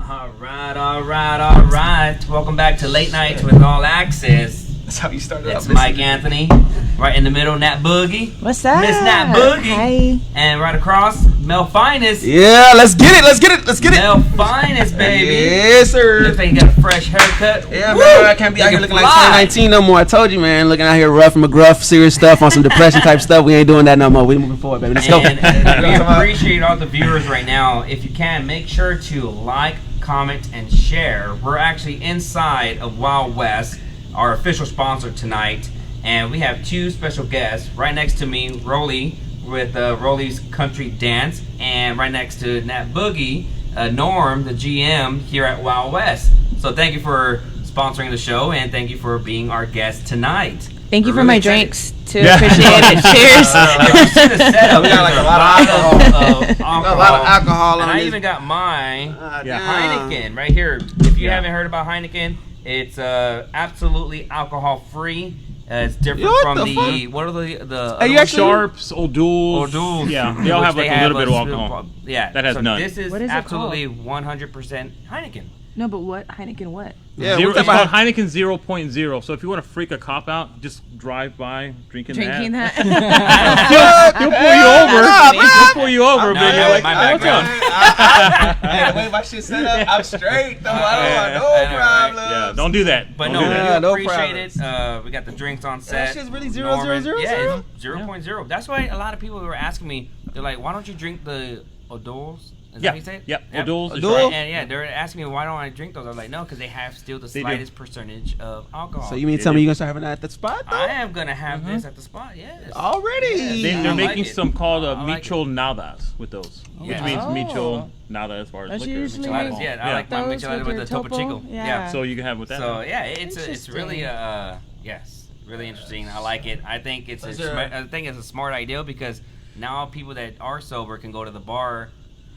All right. Welcome back to Late Nights with All Access. That's how you started. It's Mike Anthony. Right in the middle, Nat Boogie. What's up? Miss Nat Boogie. Hi. And right across, Mel Finest. Yeah, let's get it. Mel Finest, baby. Yes, sir. Looks like you got a fresh haircut. Yeah, man, I can't be out here looking like 2019 no more. I told you, man. Looking out here rough and McGruff, serious stuff on some depression type stuff. We ain't doing that no more. We moving forward, baby. Let's go. And we appreciate all the viewers right now. If you can, make sure to like, comment, and share. We're actually inside of Wild West, our official sponsor tonight, and we have two special guests. Right next to me, Rolly with Rolly's Country Dance, and right next to Nat Boogie, Norm, the GM here at Wild West. So thank you for sponsoring the show, and thank you for being our guest tonight. Thank you We're for really my excited. drinks too. Appreciate it. Cheers. You see the setup. We got like a lot of alcohol And on I this. even got my damn. Heineken right here. If you haven't heard about Heineken, it's absolutely alcohol free. It's different from the what are the Are you actually Sharps, O'Doul's. Yeah, they all have like a little bit of alcohol. Yeah, That has none. This is What is it absolutely 100% Heineken. No, but what Heineken? What? Yeah, Zero, what's it's that called Heineken 0.0. So if you want to freak a cop out, just drive by drinking that. He'll pull you over. He'll pull you over, No, but no, you're like, my what's background. up? Hey, the way my shit set up, I'm straight though. I don't I want know, no right? problems. Yeah, don't do that. But Don't no, do we that. do no appreciate problems. it. We got the drinks on That set. shit's really 0.000. Yeah, it's 0.0. That's why a lot of people were asking me. They're like, "Why don't you drink the O'Doul's?" Is that how you say it? Yep. O'Doul's is O'Doul? right. And yeah, they're asking me why don't I drink those. I was like, no, because they have still the They do. slightest percentage of alcohol. So you mean tell me you're gonna start having that at the spot though? I am gonna have this at the spot. Yes. Already? They're I like making it. some called I like Micho Nadas with those, which Yeah. means Oh. Micho Nada as far as That's liquor. usually Micheladas, like yeah, I like my those micheladas with the your Topo Chico. Yeah. So you can have with that. So yeah, it's really Interesting. yes, really interesting. I like it. I think it's Pleasure. I think it's a smart idea because now people that are sober can go to the bar,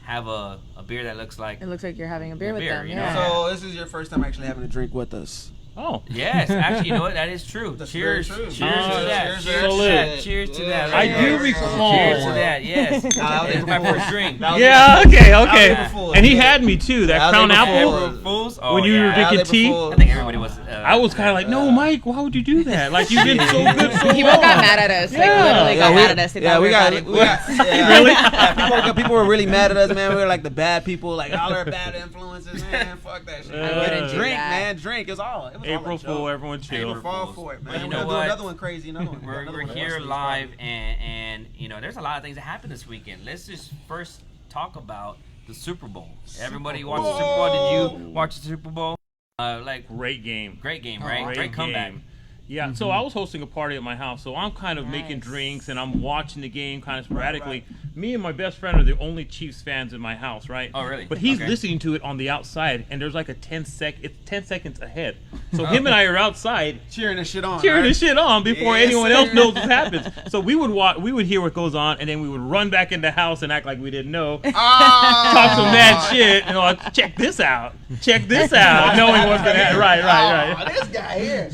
have a beer that looks like It looks like you're having a beer with them. you know? Yeah. So this is your first time actually having a drink with us. Oh. yes. Actually, you know what? That is true. That's Cheers. very true. Cheers Oh, to that. cheers, Cheers cheers. to that. Cheers to that. I right do there. recall. Cheers to that. Yes. That was It's my before. first drink. That was Yeah, okay. April Fool's. And he had me too, that That was Crown April Apple. Fool's. April Fools? Oh, When you yeah. were drinking tea? I think everybody was. I was kind of like, no, Mike, why would you do that? Like, you did so good so People long. got mad at us. Like Yeah. literally got mad at us. They thought we were got bad. Really? Yeah, people were really mad at us, man. We were like the bad people, like all our bad influences, man. Fuck that shit. I wouldn't do Drink, that. man, drink. It was all April Fool, everyone chill. April Fool for it, man. But you We're know gonna what? do another one crazy, another one. We're Another one here else. live, and you know, there's a lot of things that happened this weekend. Let's just first talk about the Super Bowl. Everybody watched the Super Bowl. Did you watch the Super Bowl? Like Great game. great game, right? Great comeback. game. Yeah, so I was hosting a party at my house, so I'm kind of making drinks and I'm watching the game kind of sporadically. Me and my best friend are the only Chiefs fans in my house, right? Oh, really? But he's Okay. listening to it on the outside, and there's like a 10 seconds ahead. So him and I are outside Cheering this shit on. cheering right? the shit on before Yes, anyone sir. else knows what happens. So we would hear what goes on, and then we would run back in the house and act like we didn't know. Talk some mad shit, and like, check this out, knowing what's gonna happen. Right. Oh, this guy here.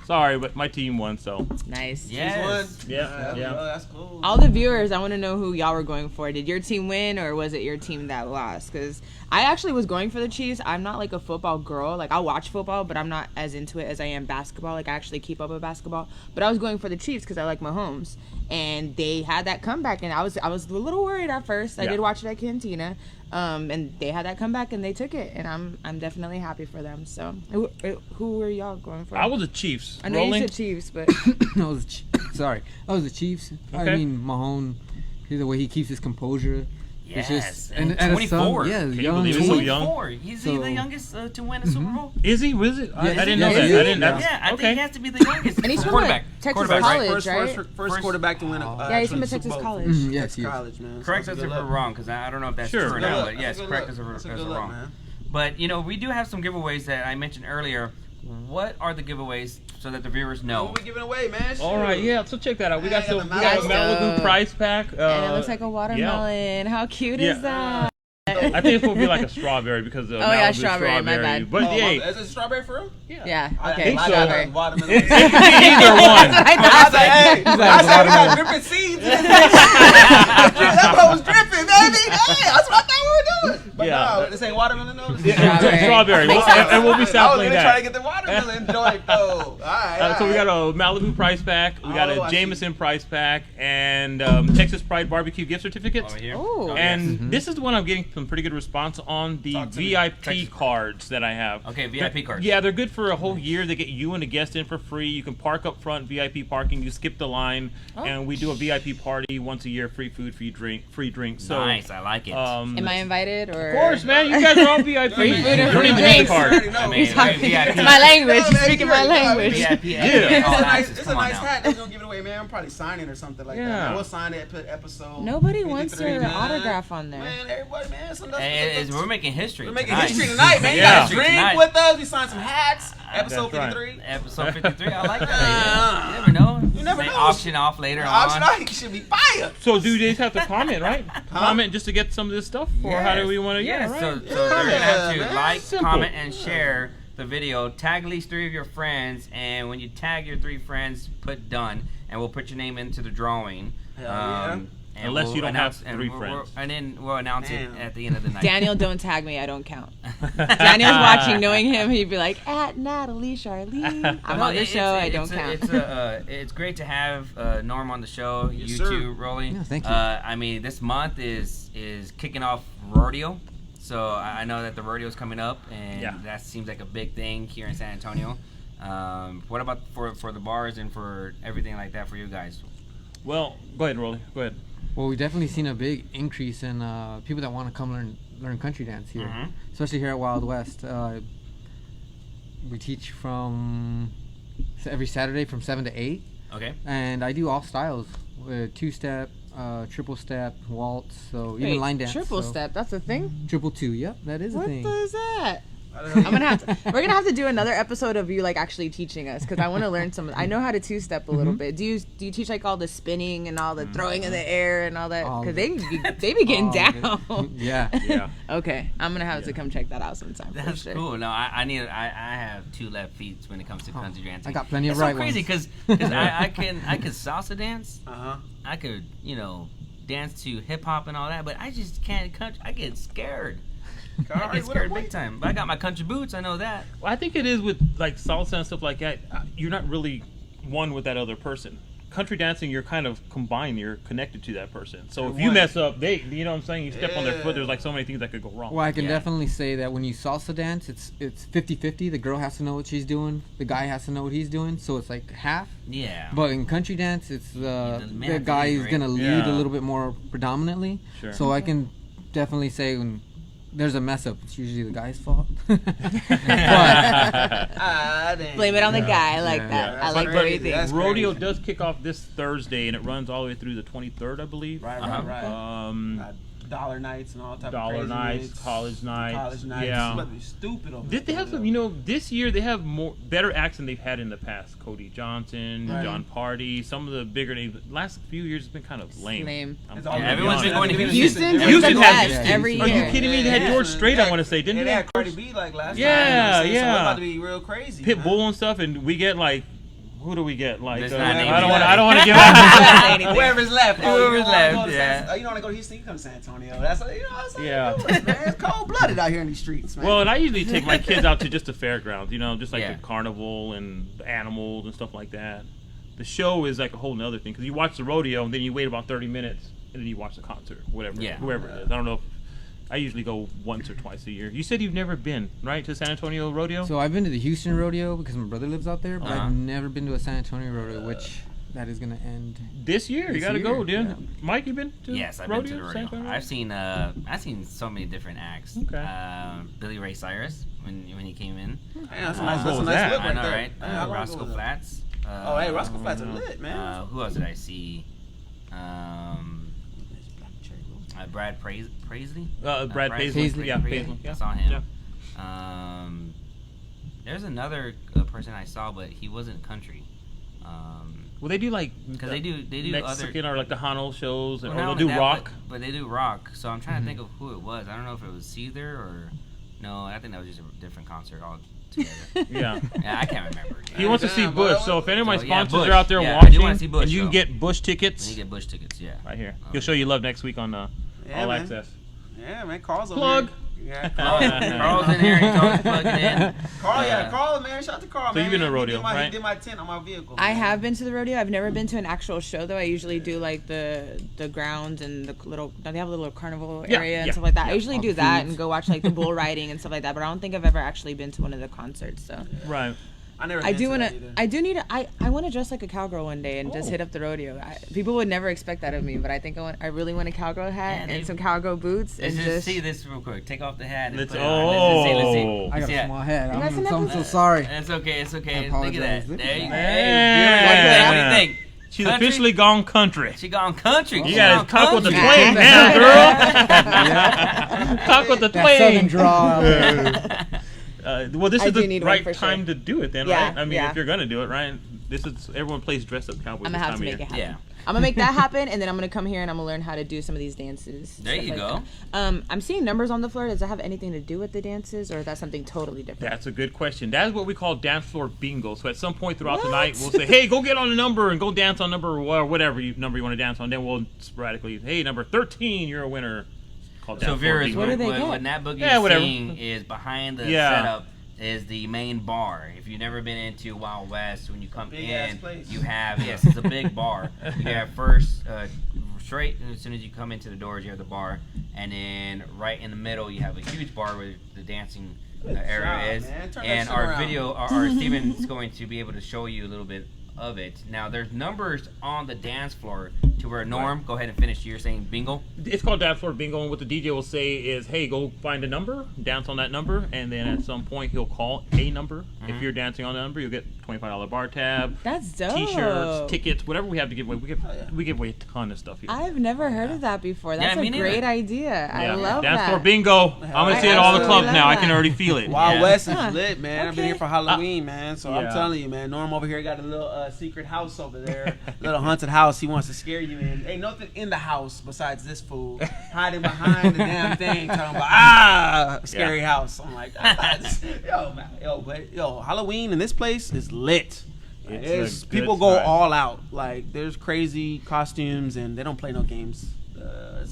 Sorry, but my team won, so Nice. Yes. yeah. That's cool. All the viewers, I want to know who y'all were going for. Did your team win, or was it your team that lost? Because I actually was going for the Chiefs. I'm not like a football girl. Like, I'll watch football, but I'm not as into it as I am basketball. Like, I actually keep up with basketball. But I was going for the Chiefs because I like Mahomes. And they had that comeback, and I was a little worried at first. I Yeah. did watch it at Cantina. And they had that comeback, and they took it. And I'm definitely happy for them. So, who were y'all going for? I was the Chiefs. I know Rolling. you said Chiefs, but I was the Chiefs. Okay. I mean, Mahomes, the way he keeps his composure. Yes. It's just, and at a son, 24. yeah, Can you young. believe it? So 24. young. He's he So- the youngest to win a Super Bowl? Is he? Was it? I Yes, didn't know yes, that. he I is. didn't. Yeah. That's, Yeah, I okay. think he has to be the youngest. And he's from, quarterback. like, Texas Quarterback, College. right? right? First quarterback to win a Yeah, he's from a Super Texas Bowl. college. Mhm, yes, Texas he is. college, man. Correct So us that's if a we're good luck. wrong, because I don't know if that's Sure. true or Good not. luck. But That's yes, a good correct luck. us if That's a we're good luck, wrong. man. But you know, we do have some giveaways that I mentioned earlier. What are the giveaways so that the viewers know? What we giving away, man? All right, yeah. So check that out. We got I some got the we got a Malibu. Malibu prize pack. And it looks like a watermelon. How cute is Yeah. that? I think it's supposed to be like a strawberry because of Malibu strawberry, my bad. But Oh, hey, is it strawberry for real? Yeah. I Okay. think so. Strawberry. Watermelon. it could be either one. I said, hey, I said we got dripping seeds. That bro was dripping, baby. Hey, that's what I thought we were doing. But no, this ain't watermelon though. Strawberry. And we'll be I was sampling gonna try to that. get the watermelon joint though. All right. So we got a Malibu prize pack, we got Oh, a I see. Jameson prize pack, and Texas Pride barbecue gift certificates. Over here. Ooh. And this is the one I'm getting some pretty good response on, the Talk to me. VIP Texas cards that I have. Okay, VIP cards. Yeah, they're good for a whole year. They get you and a guest in for free. You can park up front, VIP parking. You skip the line, and we do a VIP party once a year. Free food, free drink. So Nice, I like it. Am I invited or? Of course, man. You guys are all VIP. Free food and You don't free even need the drinks. card. I mean, VIP. It's my language. No, You're man, speaking you're my right. language. VIP. It's all a nice, access, it's a come on nice now. hat. They're gonna give it away, man. I'm probably signing or something like that. Yeah. Man. We'll sign it. Put episode. Nobody wants 53, your man. autograph on there. Man, everybody, man. We're making history. We're making tonight. history tonight, man. You Yeah. got a drink Tonight. with us. We signed some hats. Episode That's right. 53. Episode 53. I like that. You never know. You never May know. auction off later Auction on. night should be fire. So do they have to comment, right? Comment just to get some of this stuff, or how do we want to? Yes. Yeah, right. So they're gonna have to man. like, Simple. comment, and share the video. Tag at least 3 of your friends, and when you tag your 3 friends, put done, and we'll put your name into the drawing. Hell yeah. And Unless you don't have and 3 we'll- friends. and then we'll announce it Damn. at the end of the night. Daniel, don't tag me. I don't count. Daniel's watching. Knowing him, he'd be like, at Natalie Charlene. I'm Well, on the show. I don't count. It's great to have Norm on the show. Yes, you sir. too, Rolly. Yeah, thank you. I mean, this month is kicking off rodeo, so I know that the rodeo is coming up, and Yeah. that seems like a big thing here in San Antonio. What about for the bars and for everything like that for you guys? Well, go ahead, Rolly. Go ahead. Well, we've definitely seen a big increase in people that want to come learn country dance here, Mhm. especially here at Wild West. We teach from every Saturday from 7 to 8, Okay. and I do all styles: 2-step, triple step, waltz, so even Wait, line dance. triple so- step. That's a thing. Triple 2. Yep, that is a What thing. is that? We're gonna have to do another episode of you like actually teaching us because I want to learn some. I know how to 2-step a little bit. Do you teach like all the spinning and all the throwing in the air and all that? All Because of they be getting All of it. down. Yeah. Yeah. Okay, I'm gonna have to come check that out sometime. for That's sure. cool. No, I have 2 left feet when it comes to country dancing. I got plenty of It's right so crazy ones. because I can salsa dance. Uh-huh. I could dance to hip hop and all that, but I just can't country. I get scared. I get scared big time. But I got my country boots. I know that. Well, I think it is with like salsa and stuff like that. You're not really one with that other person. Country dancing, you're kind of combined. You're connected to that person. So if you one. mess up, you know what I'm saying? You step on their Yeah. foot. There's like so many things that could go wrong. Well, I can Yeah. definitely say that when you salsa dance, it's 50-50. The girl has to know what she's doing. The guy has to know what he's doing. So it's like half. Yeah. But in country dance, it's the man the guy lead, is right? gonna lead Yeah. a little bit more predominantly. Sure. So I can definitely say when there's a mess up, it's usually the guy's fault. but Blame it on the guy. I like Yeah. that. Yeah, I like that's the way you crazy. think. That's Rodeo crazy. does kick off this Thursday, and it runs all the way through the 23rd, I believe. Right, Uh-huh. right, right. Dollar nights and all type Dollar of crazy nights, college nights. College nights. Yeah. It's about to be stupid over They have there. some, this year they have better acts than they've had in the past. Cody Johnson, Right. John Party, some of the bigger names. Last few years it's been kind of lame. Lame. I'm It's gonna all- be everyone's been honest. going to Houston is Houston the has best it. every Are you year. kidding me? They had George Strait, I want to say, didn't they they? had Cardi B like last Yeah, time. So it's yeah. about to be real crazy. Pitbull and stuff, and we get like, who do we get? Like, Let's not name I don't it. want to give out. Anything. Whoever's left. Whoever's you know, left, you wanna go to yeah. you don't want to go to Houston, you come to San Antonio. That's you know what I'm saying. Yeah. Do it, man. It's cold blooded out here in these streets, man. Well, and I usually take my kids out to just the fairgrounds, just like Yeah. the carnival and the animals and stuff like that. The show is like a whole nother thing because you watch the rodeo and then you wait about 30 minutes and then you watch the concert, whoever it is. I don't know if I usually go once or twice a year. You said you've never been, right, to San Antonio Rodeo? So I've been to the Houston rodeo because my brother lives out there, but Uh-huh. I've never been to a San Antonio rodeo, which that is gonna end. This year, you This gotta go, year, dude. yeah. Mike, you been to Yes, I've rodeo? been to the San rodeo. Antonio? I've seen so many different acts. Okay. Billy Ray Cyrus when he came in. Man, that's a How nice, cool that's a is nice that? look I right know, there. right? Man, I wanna Roscoe go there. Flats. Oh, hey, Roscoe Flats are lit, man. Who else did I see? Brad Paisley. Brad Paisley. Paisley. Yeah, Paisley. I Yeah. saw him. Yeah. There's another person I saw, but he wasn't country. Well, they do like because they do Mexican other or like the Hano shows, or not they'll only do that, rock. But they do rock. So I'm trying to think of who it was. I don't know if it was Caesar or no. I think that was just a different concert altogether. Yeah. Yeah, I can't remember. He wants to see Bush, so if any of my sponsors Bush. are out there Yeah, I watching, do wanna see Bush, and you can though. get Bush tickets, You get Bush tickets, yeah. right here. He'll show you love next week on All man. Access. Yeah, man. Carl's over Plug. here. Yeah, Carl's in here. He's always plugging in. Carl, man. Shout out to Carl, So man. you've been to a He rodeo, did right? He did my tent on my vehicle. I man. have been to the rodeo. I've never been to an actual show though. I usually do like the grounds and the little. They have a little carnival area and stuff like that. I usually do that and go watch like the bull riding and stuff like that. But I don't think I've ever actually been to one of the concerts. So Right. I do want to. I want to dress like a cowgirl one day and just hit up the rodeo. People would never expect that of me, but I think I really want a cowgirl hat and some cowgirl boots Let's and just see this real quick. Take off the hat. And Let's- put it on. Let's see. I got See a it? small head. You got some I'm so nipples? sorry. It's okay. It's okay. I Look at apologize. that. Look There at you go. that. What do you think? She's Country? officially gone country. She gone country. You She got to gone talk with the country. twang now, girl. Talk with the That southern twang. draw. Well, this I is do the need one right for time sure. to do it, then, Yeah, right? I mean, yeah. if you're gonna do it, right? This is everyone plays dress up cowboy. I'm this gonna have time to make of it year. happen. Yeah. I'm gonna make that happen, and then I'm gonna come here and I'm gonna learn how to do some of these dances. There stuff you like go. that. I'm seeing numbers on the floor. Does that have anything to do with the dances, or is that something totally different? That's a good question. That is what we call dance floor bingo. So at some point throughout the What? night, we'll say, "Hey, go get on a number and go dance on number or whatever number you want to dance on." Then we'll sporadically, "Hey, number 13, you're a winner." Called So dance floor viewers, bingo. What do they get? what Nat Boogie Yeah, is whatever. seeing is behind the Yeah. setup is the main bar. If you've never been into Wild West, when you come Big ass in, place. you have it's a big bar. You have first straight as soon as you come into the doors, you have the bar, and then right in the middle you have a huge bar where the dancing area job, is. man. Turn that And shit our around. video, our Steven's going to be able to show you a little bit of it. Now there's numbers on the dance floor to where Norm, go ahead and finish. You're saying bingo. It's called dance floor bingo, and what the DJ will say is, "Hey, go find a number, dance on that number," and then at some point he'll call a number. If you're dancing on that number, you'll get $25 bar tab, That's dope. T-shirts, tickets, whatever we have to give away. We give away a ton of stuff here. I've never heard of that before. That's me a neither. great idea. I love dance that. floor bingo. I'm gonna see it at all the absolutely clubs love now. I can that. already feel it. Wild Yeah. West is Huh. lit, man. I've been Okay. here for Halloween, man. So I'm Yeah. telling you, man. Norm over here got a little secret house over there, little haunted house. He wants to scare you in. Ain't nothing in the house besides this fool hiding behind the damn thing, talking about scary house. I'm like, yo, man, yo, Halloween in this place is lit. It's a good People go time. all out. Like there's crazy costumes and they don't play no games.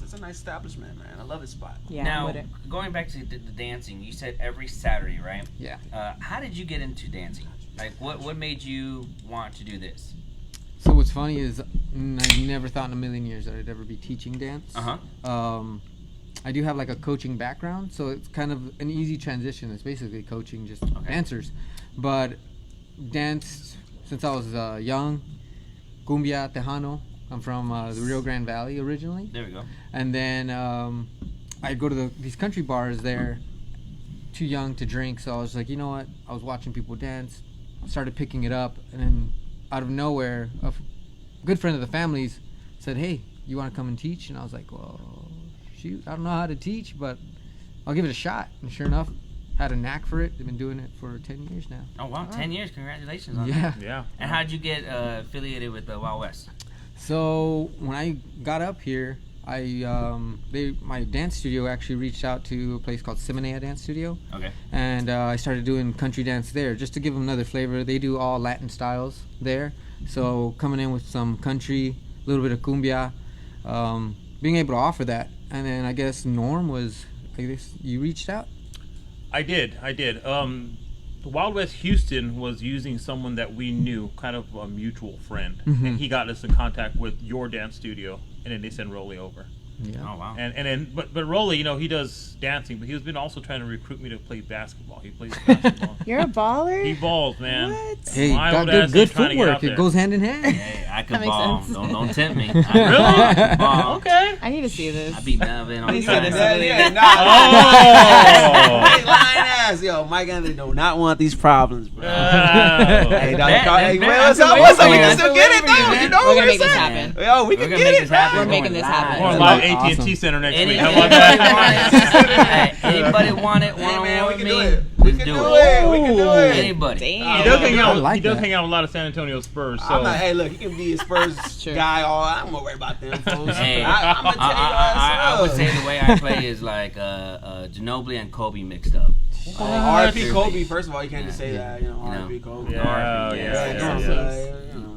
It's a nice establishment, man. I love this spot. Yeah, I'm Now with it. going back to the dancing, you said every Saturday, right? Yeah. How did you get into dancing? Like, what made you want to do this? So what's funny is I never thought in a million years that I'd ever be teaching dance. I do have like a coaching background, so it's kind of an easy transition. It's basically coaching just dancers, but danced since I was young. Cumbia, Tejano. I'm from the Rio Grande Valley originally, There we go. and then I'd go to these country bars there. Too young to drink, so I was like, you know what? I was watching people dance, started picking it up, and then out of nowhere, good friend of the family's said, "Hey, you want to come and teach?" And I was like, "Well, shoot, I don't know how to teach, but I'll give it a shot." And sure enough, had a knack for it. I've been doing it for 10 years now. Oh wow, 10 years! Congratulations on that. Yeah. Yeah. And how'd you get affiliated with the Wild West? So when I got up here, my dance studio actually reached out to a place called Simonea Dance Studio, Okay. and I started doing country dance there just to give them another flavor. They do all Latin styles there, so coming in with some country, a little bit of cumbia, being able to offer that. And then I guess Norm was, I guess you reached out. I did. The Wild West Houston was using someone that we knew, kind of a mutual friend, and he got us in contact with your dance studio, and then they sent Rolly over. Yeah. Oh wow. And then, but Rolly, he does dancing, but he's been also trying to recruit me to play basketball. He plays basketball. You're a baller? He balls, man. What? Hey, My got old good ass good ain't trying to get out footwork. It there. goes hand in hand. Hey, I could That makes ball. sense. Don't tempt me. Really? Ball. Okay. I need to see this. I beat Melvin on Please time. say this. Oh! Oh! Line ass. Yo, Mike Anthony do not want these problems, bro. Hey, what's up? What's up? We can still get it, though. You know We're what gonna we're make this saying? happen. Yo, we can get it, bro. We're making this happen. Or That's live awesome. AT&T Center next week. How about that? Anybody want it? Hey, man, we with can me? do it. We can do it. We can do it. Anybody. Damn. He does hang out. I like He does that. hang out with a lot of San Antonio Spurs. So I'm not, hey, look, he can be a Spurs True. guy. I'm gonna worry about them folks. Hey, I'm gonna tell you I would say the way I play is like Ginobili and Kobe mixed up. R.I.P. Kobe. First of all, you can't just say that. You know, R.I.P. Kobe.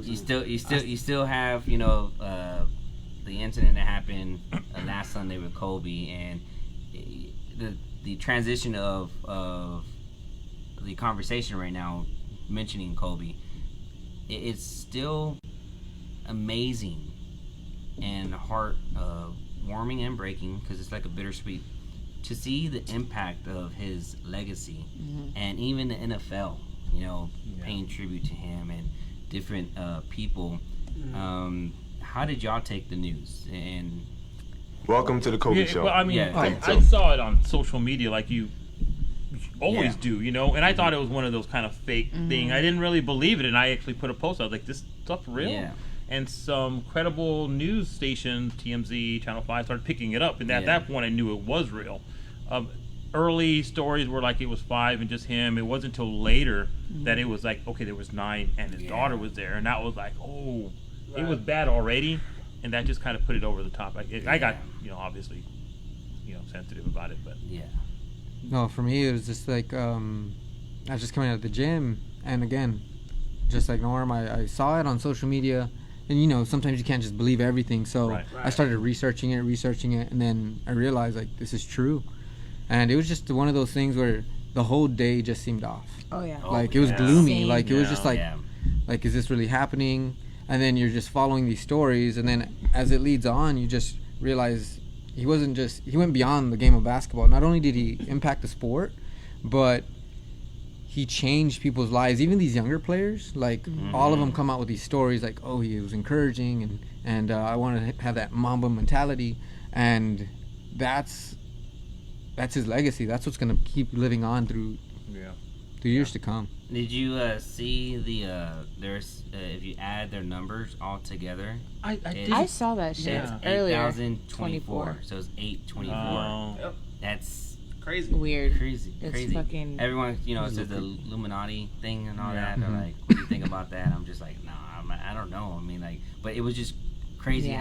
You still have the incident that happened last Sunday with Kobe, and the transition of the conversation right now mentioning Kobe. It's still amazing and heart warming and breaking, because it's like a bittersweet to see the impact of his legacy, and even the NFL, paying tribute to him and different people. How did y'all take the news? And welcome to the Kobe Show. Well, I mean, Yeah. I saw it on social media like you always do, and I thought it was one of those kind of fake thing. I didn't really believe it, and I actually put a post. I was like, "This stuff real?" Yeah. And some credible news station, TMZ, Channel 5, started picking it up, and at that point, I knew it was real. Early stories were like it was 5 and just him. It wasn't until later that it was like, okay, there was 9 and his daughter was there, and that was like, oh, it was bad already, and that just kind of put it over the top. I got, obviously, sensitive about it, but No, for me it was just like I was just coming out of the gym, and again, just like Norm, I saw it on social media, and sometimes you can't just believe everything. So I started researching it, and then I realized like this is true, and it was just one of those things where the whole day just seemed off. Oh yeah. Like it was gloomy. Same. Like it was just like is this really happening? And then you're just following these stories, and then as it leads on, you just realize he went beyond the game of basketball. Not only did he impact the sport, but he changed people's lives. Even these younger players, like all of them come out with these stories like, oh, he was encouraging, and I want to have that Mamba mentality, and that's his legacy. That's what's gonna keep living on through years to come. Did you see there's if you add their numbers all together? I saw that shit earlier. 8,024. So it's 824. Yep. That's Crazy. Weird. crazy. It's fucking. Everyone, it says the Illuminati thing and all that. They're like, what do you think about that? I'm just like, no, I don't know. I mean, like, but it was just crazy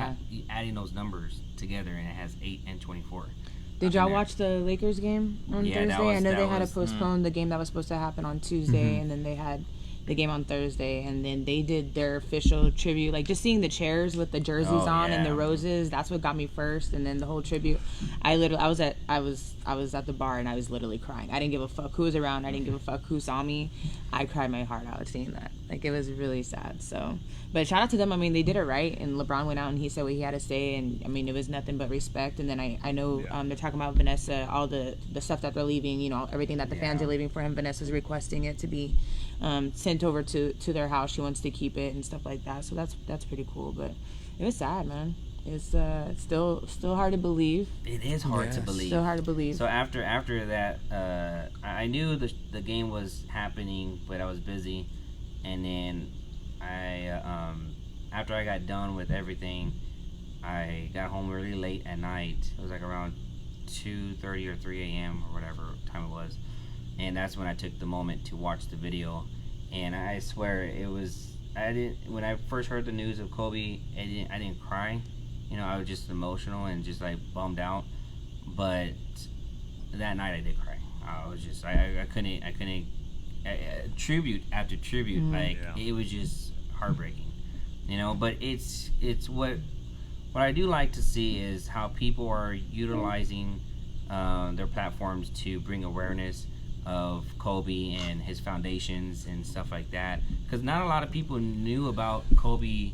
adding those numbers together, and it has 8 and 24. Did y'all watch the Lakers game on Thursday? I know they had to was- postpone the game that was supposed to happen on Tuesday, and then they had the game on Thursday, and then they did their official tribute. Like, just seeing the chairs with the jerseys on and the roses, that's what got me first. And then the whole tribute, I was at the bar, and I was literally crying. I didn't give a fuck who was around. I didn't give a fuck who saw me. I cried my heart out seeing that. Like, it was really sad. So, but shout out to them. I mean, they did it right, and LeBron went out and he said what he had to say, and I mean, it was nothing but respect. And then I know they're talking about Vanessa, all the stuff that they're leaving, everything that the fans are leaving for him. Vanessa's requesting it to be sent over to their house. She wants to keep it and stuff like that. So that's pretty cool. But it was sad, man. It's still hard to believe. It is hard to believe. Still hard to believe. So after that, I knew the game was happening, but I was busy, and then after I got done with everything, I got home really late at night. It was like around 2:30 or 3 a.m. or whatever time it was, and that's when I took the moment to watch the video. And I swear it was, when I first heard the news of Kobe, I didn't cry. I was just emotional and just like bummed out. But that night I did cry. I was just, I couldn't tribute after tribute. It was just heartbreaking. But it's what I do like to see is how people are utilizing their platforms to bring awareness of Kobe and his foundations and stuff like that, because not a lot of people knew about Kobe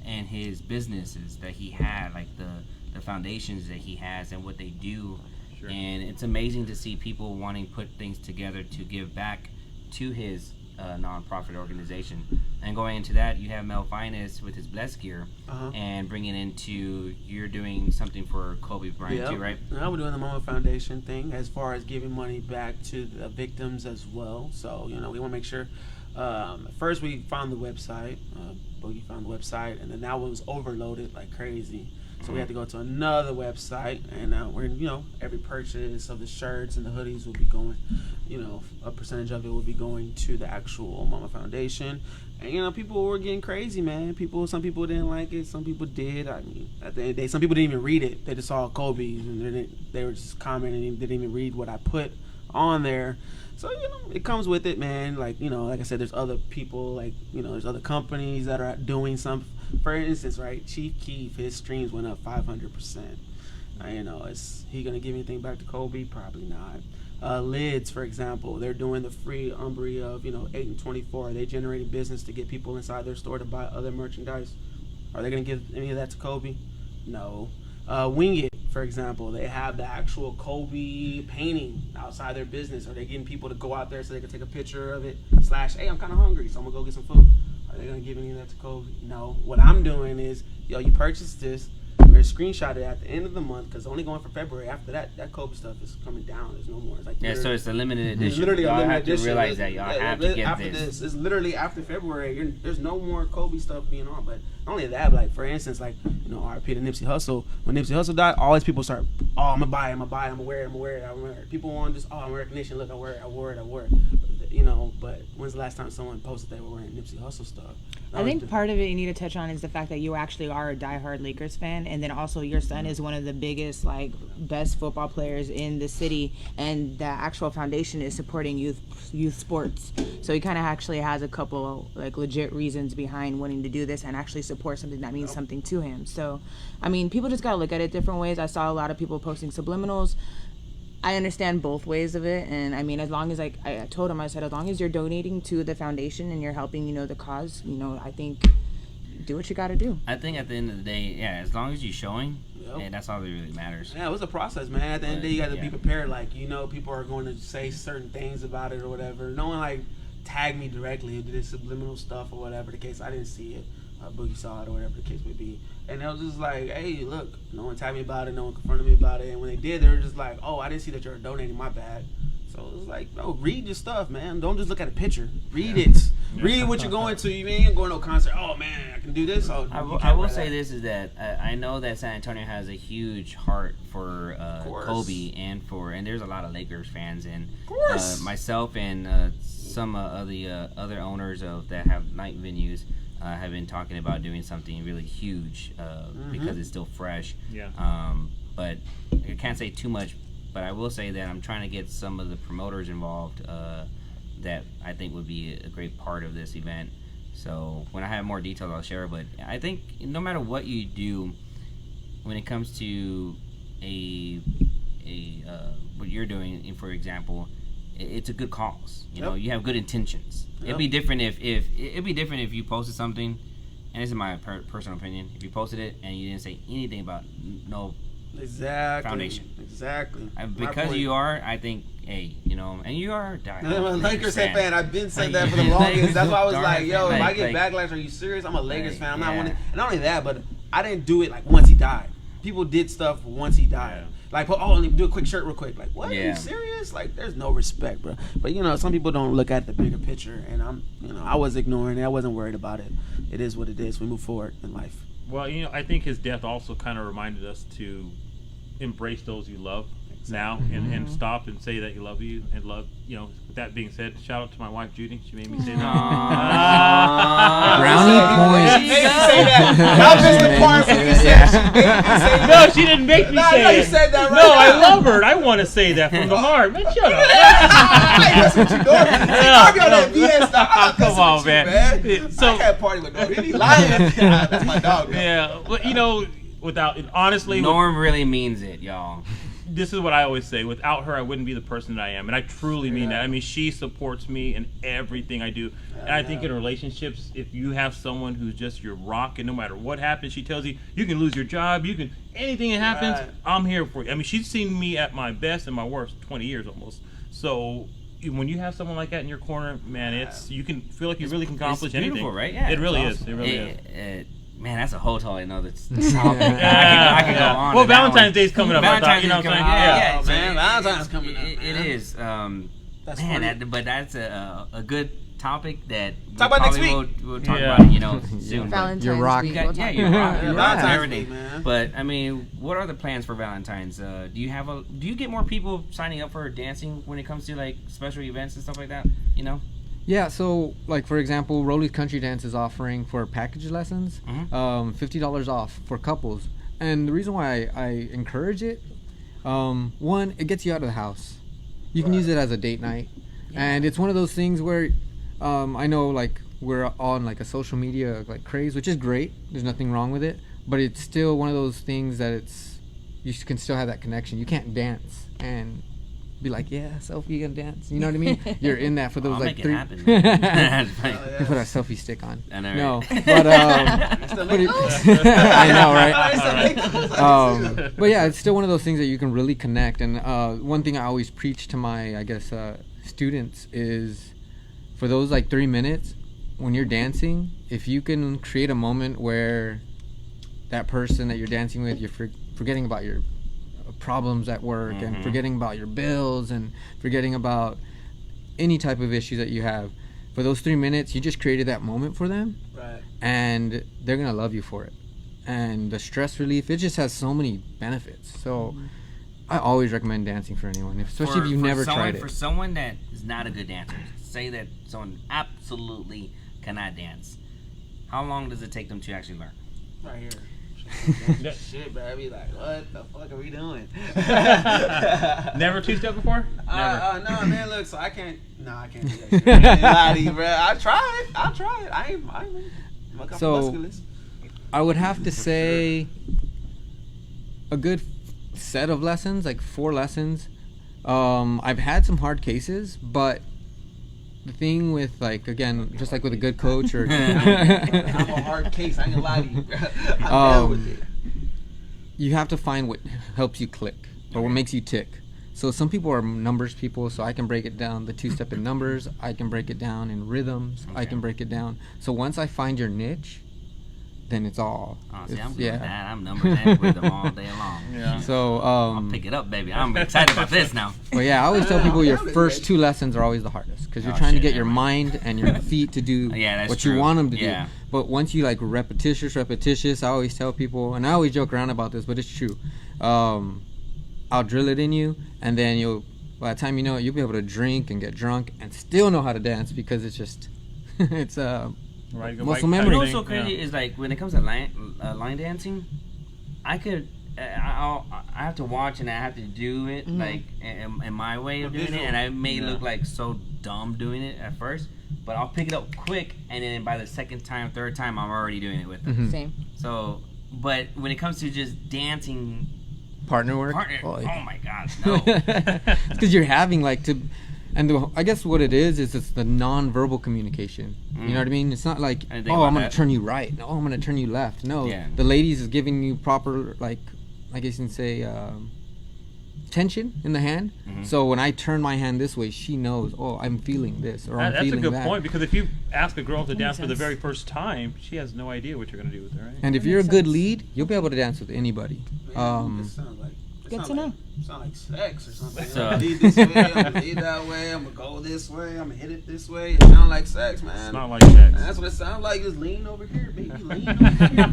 and his businesses that he had, like the foundations that he has and what they do. And it's amazing to see people wanting to put things together to give back to his nonprofit organization. And going into that, you have Mel Finest with his Bless Gear, and bringing into you're doing something for Kobe Bryant too, right? Yeah, we're doing the Mama Foundation thing as far as giving money back to the victims as well. So we want to make sure. First, we found the website. Boogie found the website, and then that one was overloaded like crazy. So we had to go to another website, and we're every purchase of the shirts and the hoodies will be going, a percentage of it will be going to the actual Mama Foundation. And people were getting crazy, man. Some people didn't like it, some people did. I mean, at the end of the day, some people didn't even read it. They just saw Kobe's and they were just commenting and didn't even read what I put on there. So it comes with it, man. Like like I said, there's other people, like there's other companies that are doing some. For instance, right, Chief Keef, his streams went up 500%. Is he gonna give anything back to Kobe? Probably not. Lids, for example, they're doing the free Umbry of 8 and 24. They generating business to get people inside their store to buy other merchandise. Are they gonna give any of that to Kobe? No. Wing It, for example, they have the actual Kobe painting outside their business. Are they getting people to go out there so they can take a picture of it? / hey, I'm kind of hungry, so I'm gonna go get some food. Are they gonna give any of that to Kobe? No. What I'm doing is, you purchased this. We're screenshot it at the end of the month because only going for February. After that Kobe stuff is coming down. There's no more. It's like so it's a limited edition. It's literally y'all a limited have to edition. realize that y'all have to get after this. It's literally after February. There's no more Kobe stuff being on. But not only that, like for instance, like RP to Nipsey Hussle. When Nipsey Hussle died, all these people start, I'm gonna buy it, I'm gonna wear it. People want just I'm recognition. Look, I wore it. But when's the last time someone posted they were wearing Nipsey Hussle stuff? I think part of it you need to touch on is the fact that you actually are a diehard Lakers fan, and then also your son is one of the biggest, best football players in the city, and the actual foundation is supporting youth sports. So he kind of actually has a couple legit reasons behind wanting to do this and actually support something that means something to him. So, I mean, people just gotta look at it different ways. I saw a lot of people posting subliminals. I understand both ways of it, and I mean, as long as I told him, I said, as long as you're donating to the foundation and you're helping, the cause, I think do what you got to do. I think at the end of the day, as long as you're showing, that's all that really matters. Yeah, it was a process, man. At the end of the day, you got to be prepared. People are going to say certain things about it or whatever. No one tagged me directly or did subliminal stuff or whatever the case. I didn't see it. Boogie saw it or whatever the case may be. And it was just like, hey, look, no one tagged me about it, no one confronted me about it. And when they did, they were just like, oh, I didn't see that you were donating, my bad. So it was like, no, read your stuff, man. Don't just look at a picture. Read it. Read what you're going to. You ain't going to no concert. Oh, man, I can do this. I will say this is that I know that San Antonio has a huge heart for Kobe and there's a lot of Lakers fans. And myself and some of the other owners that have night venues have been talking about doing something really huge because it's still fresh. Yeah. But I can't say too much. But I will say that I'm trying to get some of the promoters involved that I think would be a great part of this event. So when I have more details, I'll share. But I think no matter what you do, when it comes to what you're doing, for example, it's a good cause. You have good intentions. It'd be different if you posted something, and this is my personal opinion. If you posted it and you didn't say anything about foundation. Exactly. Because you are, I think, and you are I'm a Lakers fan. I've been saying that for the longest. That's why I was like, yo, if I get backlash, are you serious? I'm a Lakers fan. I'm not one. And not only that, but I didn't do it once he died. People did stuff once he died. Let me do a quick shirt real quick. What? Are you serious? There's no respect, bro. But some people don't look at the bigger picture, and I was ignoring it. I wasn't worried about it. It is what it is. We move forward in life. Well, I think his death also kind of reminded us to embrace those you love now and stop and say that you love you and love. With that being said, shout out to my wife Judy. She made me say that. Brownie points. Say that. Not just the part where you said she made me say that. No, she didn't make me say it. You said that right No, now. I love her. I want to say that from the heart. Man, shut up. That's what you're doing. I be on that BS stuff. I'm not Come on, man. So I can't party with Norm. He lying. That's my dog. Man. Yeah, but without honestly, Norm really means it, y'all. This is what I always say. Without her, I wouldn't be the person that I am. And I truly mean that. I mean, she supports me in everything I do. And I think in relationships, if you have someone who's just your rock, and no matter what happens, she tells you, you can lose your job, anything that happens, I'm here for you. I mean, she's seen me at my best and my worst 20 years almost. So, when you have someone like that in your corner, man, you can feel like you really can accomplish it's beautiful, anything. Right? Yeah, it really awesome. is. It really is. Man, that's a whole totally another topic. Yeah. I can go on. Well, Valentine's Day's coming up. Valentine's you know what I'm saying? Yeah, man, Valentine's coming up. It is. That's but that's a good topic that Talk about next we'll talk about it, soon. Valentine's You're rocking. Week. We'll Yeah, talk you're about right. it. You're right. Valentine's Everything. Day, man. But I mean, what are the plans for Valentine's? Do you get more people signing up for dancing when it comes to like special events and stuff like that? You know? Yeah, so like for example, Rolly's Country Dance is offering for package lessons, $50 off for couples. And the reason why I encourage it, one, it gets you out of the house. You can use it as a date night, and it's one of those things where I know like we're on like a social media like craze, which is great. There's nothing wrong with it, but it's still one of those things that you can still have that connection. You can't dance and be like, yeah, selfie and dance. You know what I mean? You're in that for those I'll like make three. it happen. You put a selfie stick on. I know, No, right? but I know, right? But yeah, it's still one of those things that you can really connect. And one thing I always preach to my, I guess, students is for those like 3 minutes when you're dancing, if you can create a moment where that person that you're dancing with, you're forgetting about your problems at work and forgetting about your bills and forgetting about any type of issue that you have. For those 3 minutes, you just created that moment for them, Right. and they're gonna love you for it. And the stress relief, it just has so many benefits. So I always recommend dancing for anyone, especially if you've never tried it. For someone that is not a good dancer, say that someone absolutely cannot dance, how long does it take them to actually learn? Right here. Shit, baby. Like, what the fuck are we doing? Never two-step before? Never. No, man. Look, so I can't do that shit. I ain't lie to you, bro. I'll try it. I ain't So- musculous. I would have to say a good set of lessons, like 4 lessons. I've had some hard cases, but the thing with, like, again, just like with a good coach or I'm a hard case. I ain't gonna lie to you, bro. I'm down with it. you have to find what helps you click or what makes you tick. So some people are numbers people, so I can break it down the 2-step in numbers. I can break it down in rhythms. I can break it down. So once I find your niche, then it's all. Oh, see, it's- I'm good with that. I'm numbers and rhythm all day long. Yeah. So I'll pick it up, baby. I'm excited about this now. But yeah, I always tell people your first 2 lessons are always the hardest because you're Oh, trying to shit, get your never mind. mind and your feet to do Yeah, that's what true. you want them to Yeah. do. But once you like repetitious, I always tell people, and I always joke around about this, but it's true. I'll drill it in you, and then by the time you know it, you'll be able to drink and get drunk and still know how to dance because it's just, it's Right, go muscle bike- memory. You know what's so Yeah. crazy is like when it comes to line dancing, I have to watch and I have to do it like in my way of doing it, and I may look like so dumb doing it at first, but I'll pick it up quick, and then by the second time, third time, I'm already doing it with them. Same. So, but when it comes to just dancing, partner work. oh my god, no. Because you're having like to, and I guess what it is it's the non-verbal communication. You know what I mean? It's not like, I think oh, about I'm gonna that. turn you right. No, I'm gonna turn you left. No, Yeah. the ladies is giving you proper, like, I guess you can say, tension in the hand. So when I turn my hand this way, she knows, oh, I'm feeling this or I'm That's a feeling good that. point, because if you ask a girl to dance for the sense. very first time, she has no idea what you're going to do with her, right? And if you're a good lead, you'll be able to dance with anybody. This sounds like Good to know. Sound like sex or something. So- I'm gonna lead this way, I'm gonna lead that way, I'm gonna go this way, I'm gonna hit it this way. It sounds like sex, man. It's not like sex. And that's what it sounds like. Just lean over here, baby. Lean over here.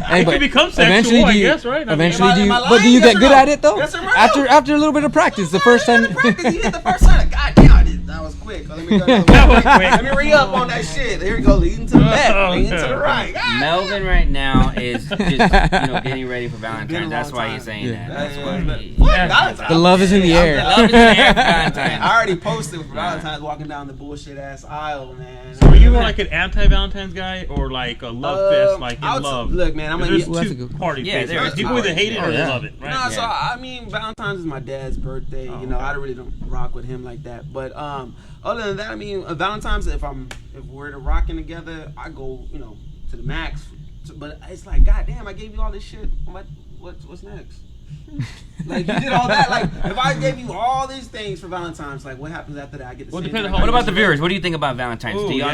Hey, It could become sexual, eventually, I do you, guess, right? I mean, Eventually, am I- do you? am I But do lying? you Yes get or good no? at it though? Yes or no? After a little bit of practice, the first time. Practice, you hit the first time. God damn, that was quick. Let me go. That was quick. Let me re up on that shit. Here we go. Leading to the left, leading to the right. God Melvin right now is just getting ready for been a Valentine's. long That's why time. he's saying Yeah. that. That's damn. why. He, What? Yeah. Valentine's? The love is in the air. Love is in the air for Man, Valentine's. I already posted for Valentine's walking down the bullshit ass aisle, man. So are you like an anti-Valentine's guy or like a love fest, like in I would- love? Look, man, I'm gonna There's get- Well, that's a two good- parties. Yeah, basically. there's People two either hate it or parties. they Oh, yeah. love it, right? No, so Yeah. I mean, Valentine's is my dad's birthday. Oh, you know, okay. I really don't rock with him like that. But other than that, I mean, Valentine's, if we're rocking together, I go, to the max. But it's like, goddamn, I gave you all this shit. What's next? Like you did all that. Like if I gave you all these things for Valentine's, like what happens after that? I get the same thing. What about the viewers? What do you think about Valentine's? Do y'all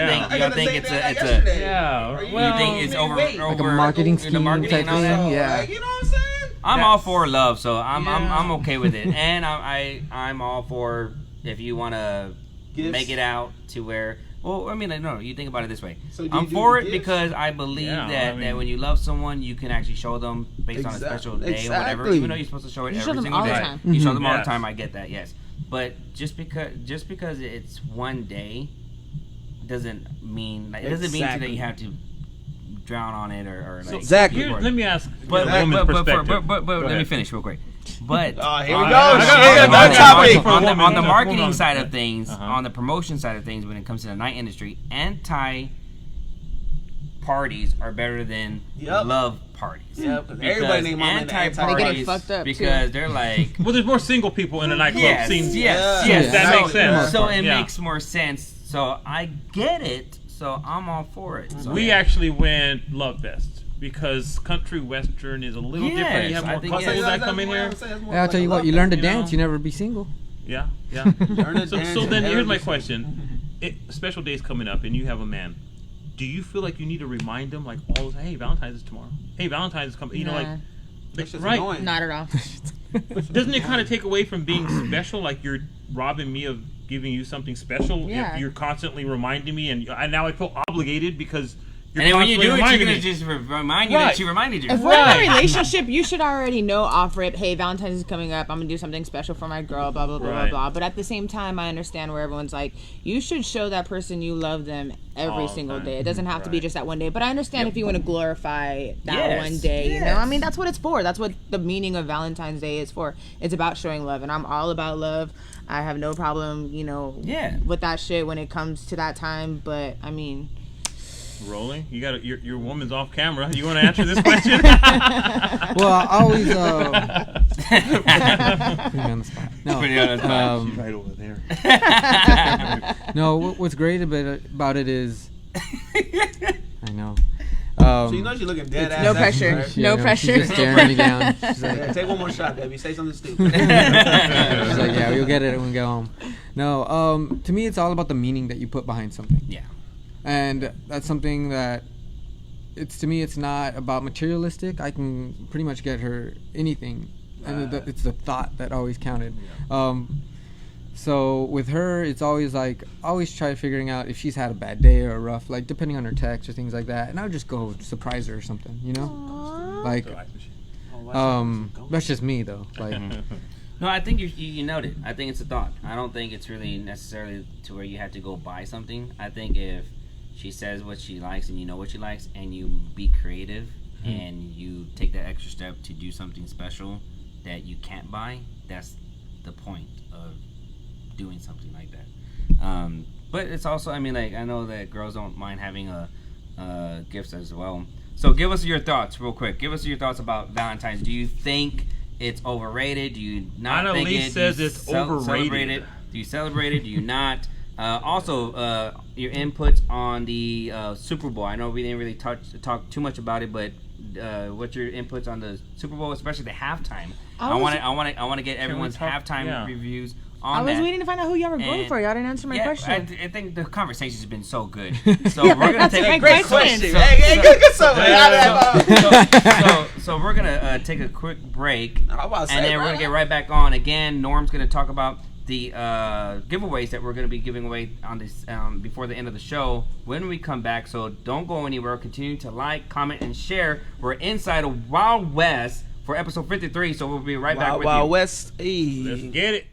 think it's a yeah? you think it's over like a marketing scheme type thing? Yeah. Like, you know what I'm saying? I'm all for love, so I'm okay with it, and I'm all for if you want to make it out to where. Well, I mean, no. You think about it this way. So I'm for it because I believe that when you love someone, you can actually show them based on a special day or whatever. Even though you're supposed to show it every single day, you show them all the time. I get that, yes. But just because it's one day doesn't mean that you have to drown on it or like. Exactly. Let me ask. But let me finish real quick. But here we go. On the marketing side of things, on the promotion side of things, when it comes to the night industry, anti parties are better than love parties. Yep, because everybody named They're getting fucked up because they're like, well, there's more single people in the nightclub scene. Yes, that makes sense. So it makes more sense. So I get it. So I'm all for it. So, we actually went Love Fest because country western is a little different. You have more couples that come in here. Yeah, I'll tell you what. You learn to dance, you never be single. Yeah. So then here's my question: special days coming up, and you have a man. Do you feel like you need to remind them, like, all the time, hey, Valentine's is tomorrow. Hey, Valentine's is coming. You know, like right? Annoying. Not at all. Doesn't it kind of take away from being special? Like you're robbing me of giving you something special if you're constantly reminding me, and now I feel obligated because. And then when you do it, you're going to just remind you that she reminded you. If we're in a relationship, you should already know off rip, hey, Valentine's is coming up. I'm going to do something special for my girl, blah, blah, blah, blah, blah. But at the same time, I understand where everyone's like, you should show that person you love them every single day. It doesn't have to be just that one day. But I understand if you want to glorify that one day. You know, I mean, that's what it's for. That's what the meaning of Valentine's Day is for. It's about showing love. And I'm all about love. I have no problem, with that shit when it comes to that time. But, I mean... Rolling? You got your woman's off camera. You want to answer this question? Well, I always put me on the spot. No, she's right over there. No, what's great about it is I know. So you know she's looking dead ass. No pressure. Right? No pressure. She's just staring me down. She's like, take one more shot, baby. Say something stupid. She's like, yeah, we'll get it when we go home. No, to me, it's all about the meaning that you put behind something. Yeah. And that's something that to me, it's not about materialistic. I can pretty much get her anything. And it's the thought that always counted. So with her, it's always like, always try figuring out if she's had a bad day or a rough, like depending on her text or things like that. And I would just go surprise her or something, you know? Aww. Like, that's just me though. Like, no, I think you noted. I think it's a thought. I don't think it's really necessarily to where you have to go buy something. I think if she says what she likes and you know what she likes and you be creative and you take that extra step to do something special that you can't buy, that's the point of doing something like that. But it's also, I mean, like, I know that girls don't mind having gifts as well. So give us your thoughts real quick. Give us your thoughts about Valentine's. Do you think it's overrated? Do you not think it? Says it's overrated. Do you celebrate it? Do you not? Also, your inputs on the Super Bowl. I know we didn't really talk too much about it, but what's your inputs on the Super Bowl, especially the halftime? I want to get everyone's halftime reviews on that. I was waiting to find out who y'all were going for. Y'all didn't answer my question. I think the conversation's been so good. So we're gonna take a great question. So we're gonna take a quick break, and then we're gonna get right back on again. Norm's gonna talk about the giveaways that we're going to be giving away on this before the end of the show when we come back. So don't go anywhere. Continue to like, comment, and share. We're inside of Wild West for episode 53. So we'll be right back with you. Wild West. Let's get it.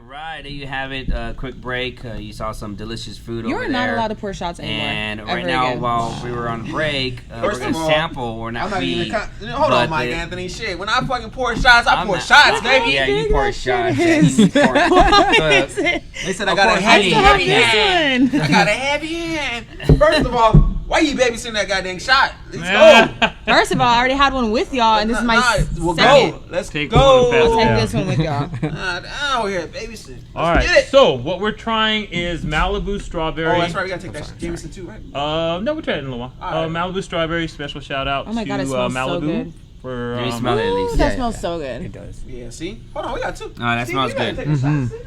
right, there you have it. Quick break. You saw some delicious food over there. You're not allowed to pour shots anymore. And ever right now, again. while we were on break, we're First going of to all, sample. We're not I'm not be. even. Hold on, Mike Anthony. Shit, when I fucking pour shots, I pour shots, baby. Yeah, you pour shots. Yeah, is. you pour. Is it? They said I got a heavy hand. I got a heavy hand. First of all, why you babysitting that goddamn shot? Let's go. First of all, I already had one with y'all, and this is my We'll second. go. Let's Take go. one and pass I'll it take down. this one with y'all. Down here, babysitting. All Let's right. get it. So what we're trying is Malibu strawberry. Oh, that's right. We gotta take that Jameson too, right? No, we'll try it in a little while. All right. Malibu strawberry. Special shout out Oh my to God, it smells so Malibu good. for. Let me smell it at Ooh, least. that smells so good. It does. Yeah. See. Hold on. We got two. Oh, that See, smells you gotta good. take a shot, see?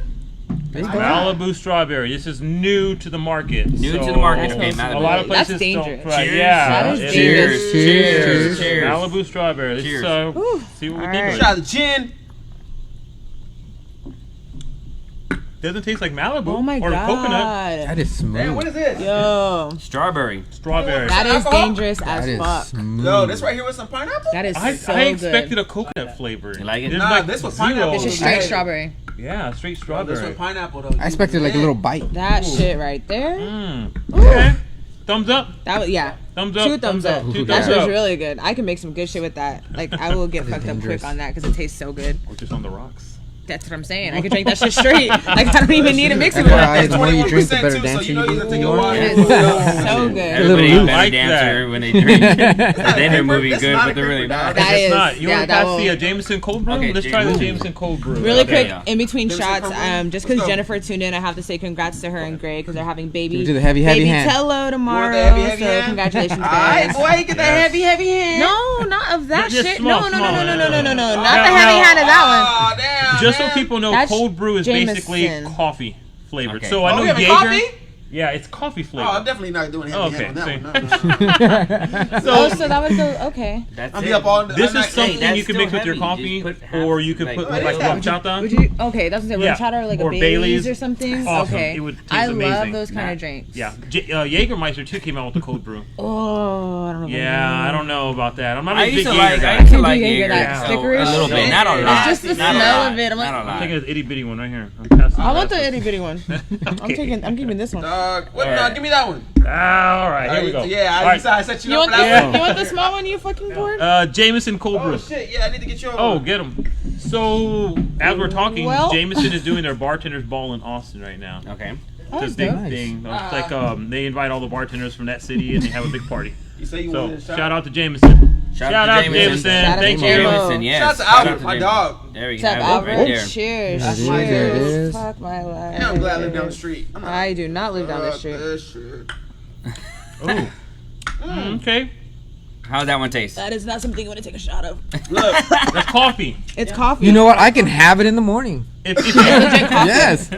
There you go. Malibu strawberry. This is new to the market. New to the market. Okay, A Malibu. lot of That's places dangerous. don't try. Cheers. Yeah. That is it dangerous. is. Cheers. Cheers. Malibu strawberry. Let's Cheers. see what we All think right. of Shot it. of gin. Doesn't taste like Malibu Oh my or God. coconut. That is smooth. Man, what is this? Yo, Strawberry. Strawberry. that is Alcohol? dangerous That as is fuck. smooth. Yo, this right here with some pineapple? That is I so expected good. a coconut flavor. You like it? There's Nah, like this was zero. pineapple. It's just straight Hey. strawberry. Yeah, straight Oh, this strawberry. with pineapple though. I expected like a little bite. That shit right there. Okay. Thumbs up. That was Thumbs up. Two thumbs up. Two That thumbs shit was up. really good. I can make some good shit with that. Like I will get That is fucked up dangerous. quick on that because it tastes so good. Or just on the rocks. That's what I'm saying. I could drink that shit straight. Like I don't even need to mix it with FYI, that. the more you drink, the better 21% too, so dancer you know you you're gonna take a are. while. It is so good. Everybody little a better like dancer that. when they drink. But then they're moving This is good, not but a they're really creeper, not. dog. That It's is- not. You yeah, want to that pass the will- Jameson cold brew? Okay, Let's try the Jameson. Jameson cold brew. Really Okay, quick, yeah. in between Jameson shots, Cold Brew? just Let's because go. Jennifer tuned in, I have to say congrats to her and Gray because they're having baby. Give it to the heavy hand. Tello tomorrow. heavy, heavy so hand? congratulations, Alright, guys. boy, get the heavy hand. No, not of that Just shit. small, No, small. not the Now- heavy hand of that one. Oh, damn. Just so people know, That's cold brew is basically Jameson. coffee flavored. Okay. So I Oh, know we having Jaeger. coffee? Yeah, it's coffee Oh, I'm flavored. definitely not doing heavy Okay, hand on see. that one. No. Oh, so that would go okay. That's I'll it. be up all This night. is something that's you can still mix with your heavy. coffee, You just put half, or you could like, put like like that. horchata. Would you? Okay, that's what I'm saying. Would Yeah. you try to like a Or Bailey's Bailey's. or something? Awesome. Okay. It would taste I love amazing. those kind of drinks. Yeah, Jägermeister too came out with the cold brew. Oh, I don't know. Yeah, I don't know about that. I'm not I a big used to Jaeger like. guy. I used to Can like you get Jaeger. that so stickerish? a little bit, not a It's lot. just the Not a smell lot. of it. I'm like- Not a I'm lot. taking this itty bitty one right here. I'm passing I it want out. the itty bitty one. I'm keeping this one. What? Alright. No, give me that one. All right, here we go. Yeah, All right. I set you You up want for this? that Yeah. one. You want the small one? You fucking bored? Jameson cold brew. Oh shit! Yeah, I need to get you over. Oh, get them. So, as we're talking, Well- Jameson is doing their bartenders ball in Austin right now. Okay. It's a that's big dope. thing. It's like they invite all the bartenders from that city and they have a big party. You say you So, wanted a shot? shout out to Jameson. Shout out to Jameson. Shout out Thank to you. Jameson. Yes. Shout out to Shout Albert, to my Jameson. dog. There you What's up, have it Albert? right there. Cheers. That's It my is, there it is. Fuck my life. Yeah, I'm glad I live down the street. I'm not- I do not live down the Fuck street. this shit. Ooh. Okay. How's that one taste? That is not something you want to take a shot of. Look, That's coffee. It's coffee. You know what? I can have it in the morning. If Yes.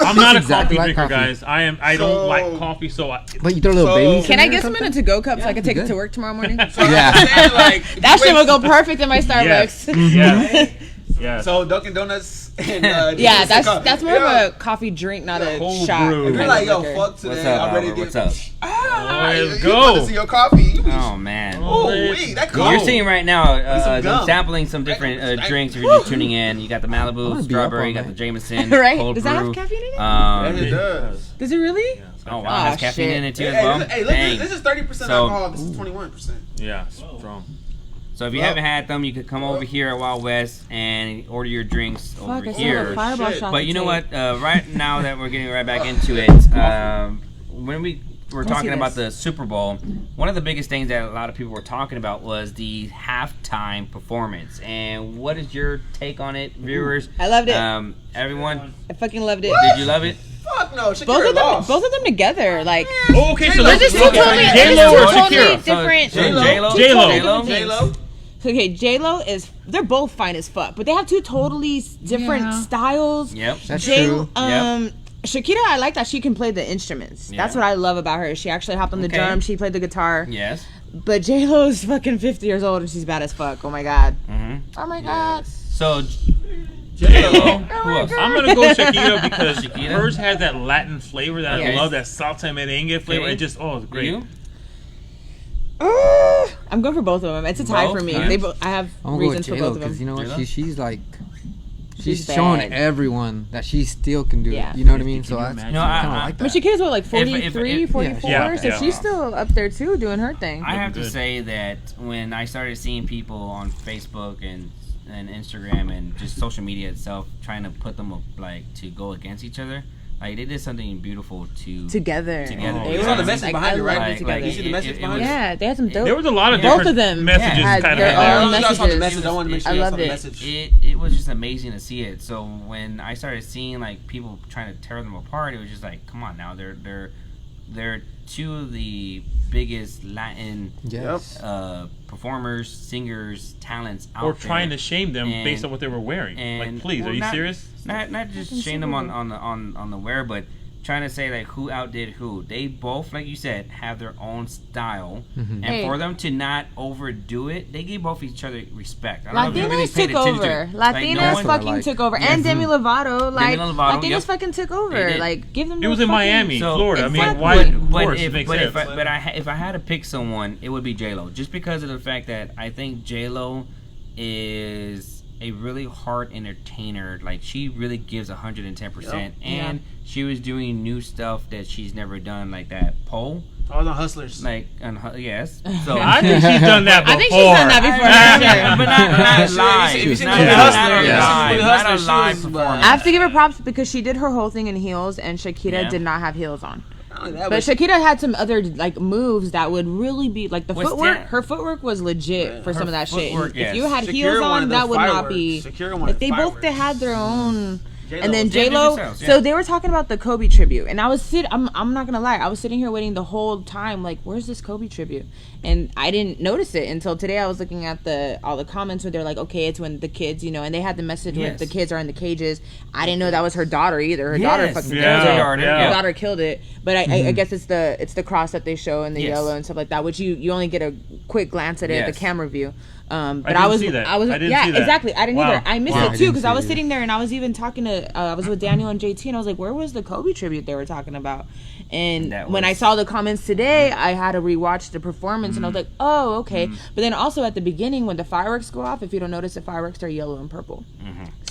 I'm not a exactly coffee like drinker, coffee. guys. I So- don't like coffee, so But you throw a little So- Bailey's. Can in I there get or some in a something? to-go cup so I can take it good. to work tomorrow morning? Yeah. That shit will go perfect in my yes, Starbucks. yes, yes. So Dunkin' Donuts and Yeah, Jameson coffee. that's more Yo, of a coffee drink, not a Cold shot. brew. If you're kind like, of yo, liquor. fuck today, What's up, I'm ready Albert? to What's get. up? Let's you go. put this in your coffee. You be Oh man. Oh, Let's wait, that go. coffee. You're seeing right now, some I'm gum. sampling some different drinks if you're just tuning in. You got the wanna Malibu be strawberry, up you got all the Jameson Right? cold Does that brew. have caffeine in it? Yeah, it does. Does it really? Oh wow, it has Oh, caffeine shit. in it too Hey, as well. hey, look, Dang. this is 30% So- alcohol. This is 21%. Yeah, strong. So if you haven't had them, you could come over here at Wild West and order your drinks Fuck, over I still have a here. fireball Shit. shot But to you know take. what? Right now that we're getting right back into it, when we were Let's talking see about this. the Super Bowl, one of the biggest things that a lot of people were talking about was the halftime performance. And what is your take on it, viewers? I loved it. Everyone, I fucking loved it. did you love it? Fuck no, Shakira Both lost. of them together, like Okay, so J-Lo. let's They're just two Okay. totally, J-Lo they're or just two totally Shakira? different. J-Lo. two J-Lo. totally different J-Lo. things. So, okay, J-Lo they're both fine as fuck, but they have two totally different Yeah. styles. Yep. That's J- true. Shakira, I like that she can play the instruments. Yeah. That's what I love about her. She actually hopped on the Okay. drum. She played the guitar. Yes. But J-Lo's fucking 50 years old and she's bad as fuck. Oh my god. Mm-hmm. Oh my god. So, J-Lo. who else? I'm gonna go Shakira because Shakira? hers has that Latin flavor that Okay. I love, that salsa merengue flavor. Okay. It just it's great. You? I'm going for both of them. It's a tie Both? for me. Nice. I have I'm gonna go with reasons for J-Lo both of them. because you know what? J-Lo? She's like, She's bad. showing everyone that she still can do Yeah. it. You know what I mean? Can So you that's imagine? No, kind of I- like I mean, that. Shakira's what, like 43, if- 44, yeah, so yeah. she's still up there too, doing her thing. I have to Good. say that when I started seeing people on Facebook and Instagram and just social media itself trying to put them up, like to go against each other, like they did something beautiful Together. Together. They You were saw the just, message like, behind I it, right? loved it Like, together. You see the message behind it? Yeah, they had some dope. There was a lot of Both different of them messages had kind of their in there. own I saw the messages. message. I wanted to make sure I you saw loved the it. message. It was just amazing to see it. So when I started seeing like people trying to tear them apart, it was just like, come on now, they're two of the biggest Latin Yes. performers, singers, talents out Or there. trying to shame them And- based on what they were wearing. Like, and- please, well, are you not- serious? Not just shame them on the wear, but trying to say like who outdid who. They both, like you said, have their own style, and Hey. for them to not overdo it, they gave both each other respect. I don't know if you really Latinas paid took attention to over. it. Like, no Latinas one- what I fucking like. took over. And Demi Lovato, like, Demi Lovato, Latinas yep. fucking took They over. did. Like, give them It was their in fucking- Miami, So, Florida. I mean, exactly. why? Of But course, if, it makes but sense. if I had to pick someone, it would be J-Lo, just because of the fact that I think J-Lo is a really hard entertainer. Like she really gives 110%, and she was doing new stuff that she's never done, like that pole. I was on Hustlers. Like, yes. So I think she's done that before. I think she's done that before. but not live. If you see Not the movie not Hustler, a yeah. live, If you see the movie not a Hustler, she live was, performance. I have to give her props because she did her whole thing in heels, and Shakira Yeah. did not have heels on. Not only that, But Shakira had some other like moves that would really be like the What's footwork. that? Her footwork was legit for some of that shit. footwork, And yes. If you had Shakira heels wanted on, those that would not fireworks. be. Shakira Like wanted they both fireworks. had their own. J-Lo And then was- They did J-Lo, themselves, yeah. so they were talking about the Kobe tribute, and I was I'm not gonna lie, I was sitting here waiting the whole time, like, where's this Kobe tribute? And I didn't notice it until today. I was looking at all the comments where they're like, okay, it's when the kids, and they had the message Yes. when the kids are in the cages. I didn't know that was her daughter either. Her daughter Yes. fucking Yeah. killed it. Yeah. Her daughter killed it. But I guess it's the cross that they show in the Yes. yellow and stuff like that, which you only get a quick glance at it at Yes. the camera view. But didn't I was see that. I was I didn't yeah, see that. exactly. I didn't Wow. either. I missed Wow. it I too didn't because see I was it. sitting there and I was even talking to I was with Daniel and JT and I was like, where was the Kobe tribute they were talking about? And That when I was- saw the comments today, I had to rewatch the performance and I was like, oh, okay. But then also at the beginning when the fireworks go off, if you don't notice, the fireworks are yellow and purple.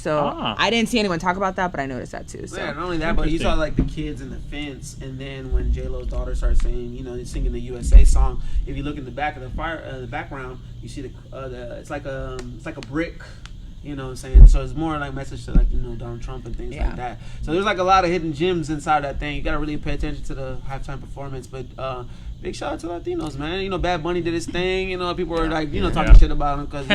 So Ah. I didn't see anyone talk about that, but I noticed that too. So Yeah, not only that, but you saw like the kids in the fence, and then when J Lo's daughter started saying, singing the USA song. If you look in the back of the background, you see it's like a brick. You know what I'm saying? So it's more like message to like, Donald Trump and things Yeah. like that. So there's like a lot of hidden gems inside that thing. You gotta really pay attention to the halftime performance. But big shout out to Latinos, man. Bad Bunny did his thing. People were like, talking shit about him because,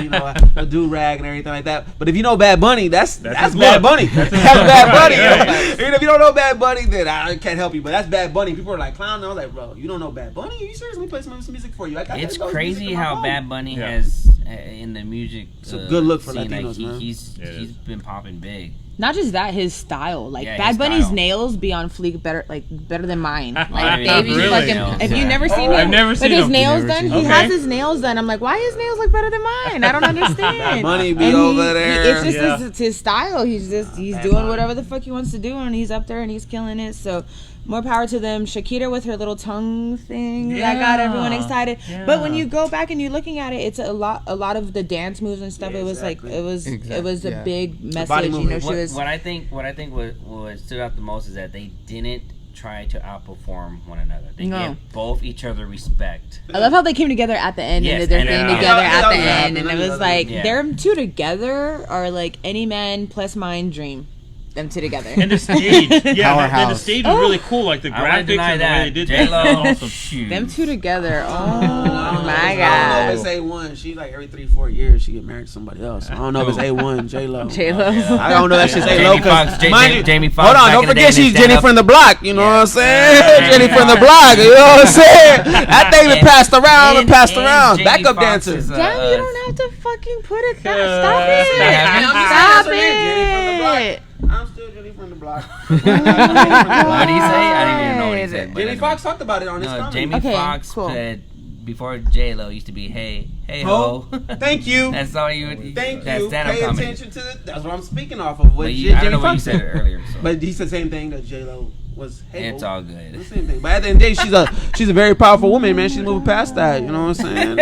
a do-rag and everything like that. But if you know Bad Bunny, that's his Bad look. Bunny. That's his That's look. Bad Bunny. Yeah. If you don't know Bad Bunny, then I can't help you. But that's Bad Bunny. People are like clowning. I was like, bro, you don't know Bad Bunny? Are you serious? Let me play some music for you. I got It's those crazy music in my how phone. Bad Bunny Yeah. has in the music. It's a good look for scene, Latinos, man. He's It is. been popping big. not just that, his style. Like Yeah, Bad his Bunny's style. nails be on fleek better than mine. Like Really? baby Really? fucking. If Yeah. you've never seen Oh, him, I've never with seen his him. nails Never done, seen he him. has Okay. his nails done. I'm like, why his nails look better than mine? I don't understand. Bad Bunny be And over there. It's just Yeah. his style. He's Bad doing Bunny. whatever the fuck he wants to do, and he's up there and he's killing it. So. More power to them. Shakira with her little tongue thing that got everyone excited. But when you go back and you're looking at it, it's a lot of the dance moves and stuff. Yeah, it was exactly. like it was Exactly, a yeah. big body message. You know, movement. she was. What I think what stood out the most is that they didn't try to outperform one another. They No. gave both each other respect. I love how they came together at the end Yes, and did their and thing then- together Yeah, at the yeah, end, and yeah, it was yeah. like Yeah. them two together are like any man plus mine dream. Them two together. And the stage, yeah, and the Powerhouse. stage was really cool. Like the I wouldn't graphics deny and the way that. they did J-Lo, that. Awesome. shoot. Them two together. Oh I don't know my if god. it's A1. She like every 3-4 years she get married to somebody else. I don't know if it's A1, J-Lo. J-Lo. I don't know that shit's Jamie A-Lo. Foxx, Jamie Foxx. Hold on, back don't in the day forget in his she's Jenny stand-up. from the block. You know what I'm saying? Yeah. Jenny from the block. You know what I'm saying? That thing been And- passed around and passed and around. Jamie Backup Foxx dancer. is, Damn, you don't have to fucking put it that. Stop Stop it. it. Stop it. I'm still Jenny from the block. What did he say? I didn't even know what he said. but Jenny anyway. Foxx talked about it on his No, comedy. Jamie Okay, Foxx cool. said before J-Lo used to be hey ho. Thank you. That's all you would. Thank That's you. stand-up Pay comedy. attention to the. That's what I'm speaking off of. What But Jamie I don't know what you Foxx said earlier. So. But he said the same thing that J-Lo was hey. It's all good. The same thing. But at the end of the day, she's a very powerful woman, man. She's moving past that. You know what I'm saying?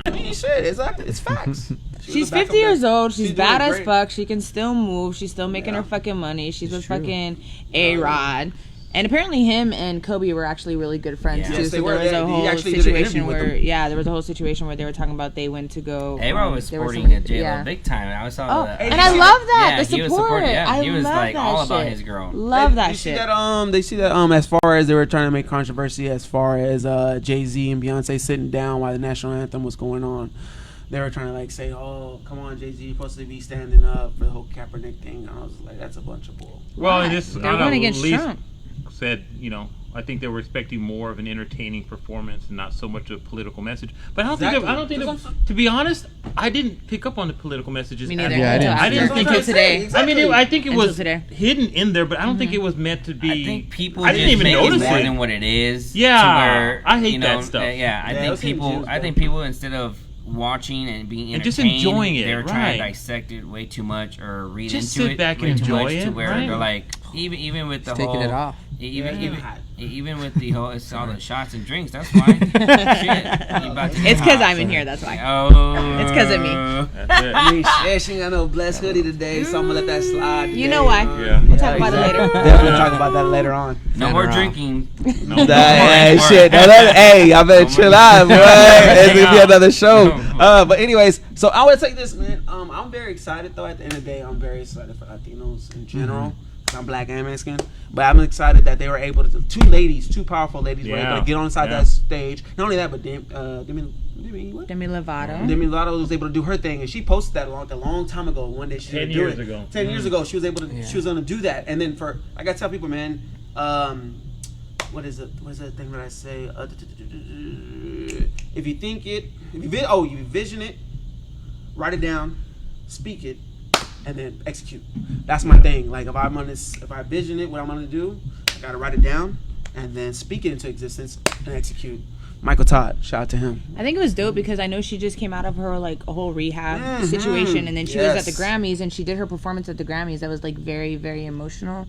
I mean, shit. It's facts. She's 50 years old. She's bad doing as great. fuck. She can still move. She's still making her fucking money. She's with fucking A-Rod. And apparently him and Kobe were actually really good friends too. Yes, so they were. there was a He whole actually did an interview situation with where them. there was a whole situation where they were talking about they went to go. A-Rod was there were supporting some- J-Lo big time. I saw Oh, that. and I love that the he was support. supporting. Yeah, I he was love like that all about shit. his girl. Love that They shit. They see that as far as they were trying to make controversy as far as Jay-Z and Beyonce sitting down while the national anthem was going on. They were trying to like say, "Oh, come on, Jay-Z, you're supposed to be standing up for the whole Kaepernick thing." And I was like, "That's a bunch of bull." Well, and this They're I don't going know, against Lee Trump. said, I think they were expecting more of an entertaining performance and not so much a political message. But I don't think. To be honest, I didn't pick up on the political messages. Me at neither. all. Yeah, I didn't. I didn't think until it. today. I mean, I think it Until was today. hidden in there, but I don't think it was meant to be. I think people I just didn't even make notice it more it. than what it is. Yeah, to where, I hate that stuff. I it think was people. confused, I think people instead of watching and being And just entertained, enjoying it, they're trying to right. dissect it way too much or read Just into sit it back way and too enjoy much it, to where right. they're like even with the Just whole taking it off. even with the whole it's all the shots and drinks. That's why. Shit, you about to get It's because hot, I'm in so- here. That's why. Oh, It's 'cause of me. That's it. She ain't got no blessed hoodie today, so I'm gonna let that slide. You know why? Yeah. We'll talk about it later. Definitely talk about that later on. No more around. drinking. No, Hey, more. shit. Hey, I better No chill more. out, bro. It's gonna be out. another show. No. But anyways, so I would say this, man. I'm very excited though. At the end of the day, I'm very excited for Latinos in general. I'm black and Mexican, but I'm excited that they were able to. Two powerful ladies were able to get on inside that stage. Not only that, but Demi Lovato. Demi Lovato was able to do her thing, and she posted that a long time ago. One day she 10 was gonna do years it. ago. 10 years ago, she was able to. Yeah. She was gonna do that, and then I gotta tell people, man. What is it? What is that thing that I say? If you think it, you vision it, write it down, speak it, and then execute. That's my thing. Like if I vision it, what I'm gonna do, I gotta write it down and then speak it into existence and execute. Michael Todd, shout out to him. I think it was dope because I know she just came out of her like a whole rehab situation, and then she was at the Grammys and she did her performance at the Grammys that was like very, very emotional.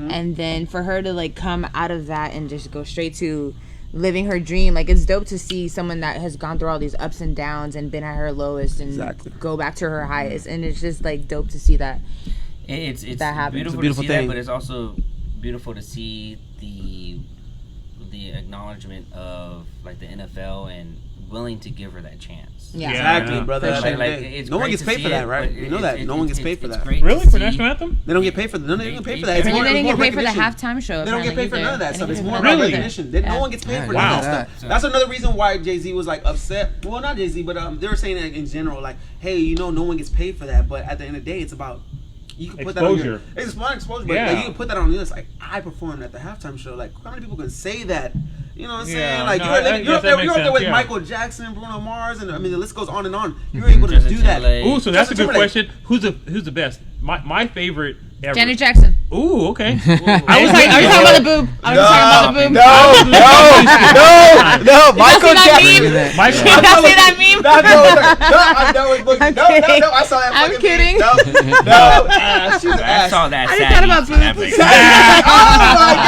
And then for her to like come out of that and just go straight to living her dream, like it's dope to see someone that has gone through all these ups and downs and been at her lowest and go back to her highest, and it's just like dope to see that. It's that happens. beautiful, It's a beautiful to see thing. that, but it's also beautiful to see the acknowledgement of like the NFL and willing to give her that chance. Yeah. Exactly, Yeah. brother. For sure. It's No one great gets to paid see for that, it, right? but You know that. No one gets paid for that. great to Really? For see. national anthem? They don't get paid for that. No, they don't get paid for that. They It's And more, they didn't it's get more paid for the recognition. halftime show. They don't get paid for none of that stuff. It's more Really? about recognition. No one gets paid for Wow. that stuff. That's another reason why Jay-Z was like upset. Well, not Jay-Z, but they were saying that in general, like, hey, no one gets paid for that. But at the end of the day, it's about you can put that on your, it's fun exposure, but like, you can put that on your list. Like I performed at the halftime show. Like how many people can say that? You know what I'm saying? Like you're up there with Michael Jackson, Bruno Mars, and I mean the list goes on and on. You're able to do that. Ooh, so that's a good question. Who's the best? My favorite ever. Janet Jackson. Ooh, okay. Are you talking about the boob? I was talking about the boob. No, Michael Jackson. Did y'all see that meme? No, I saw that. I'm kidding. No, she's an I ass. saw that. I just thought about boobs. Oh my God!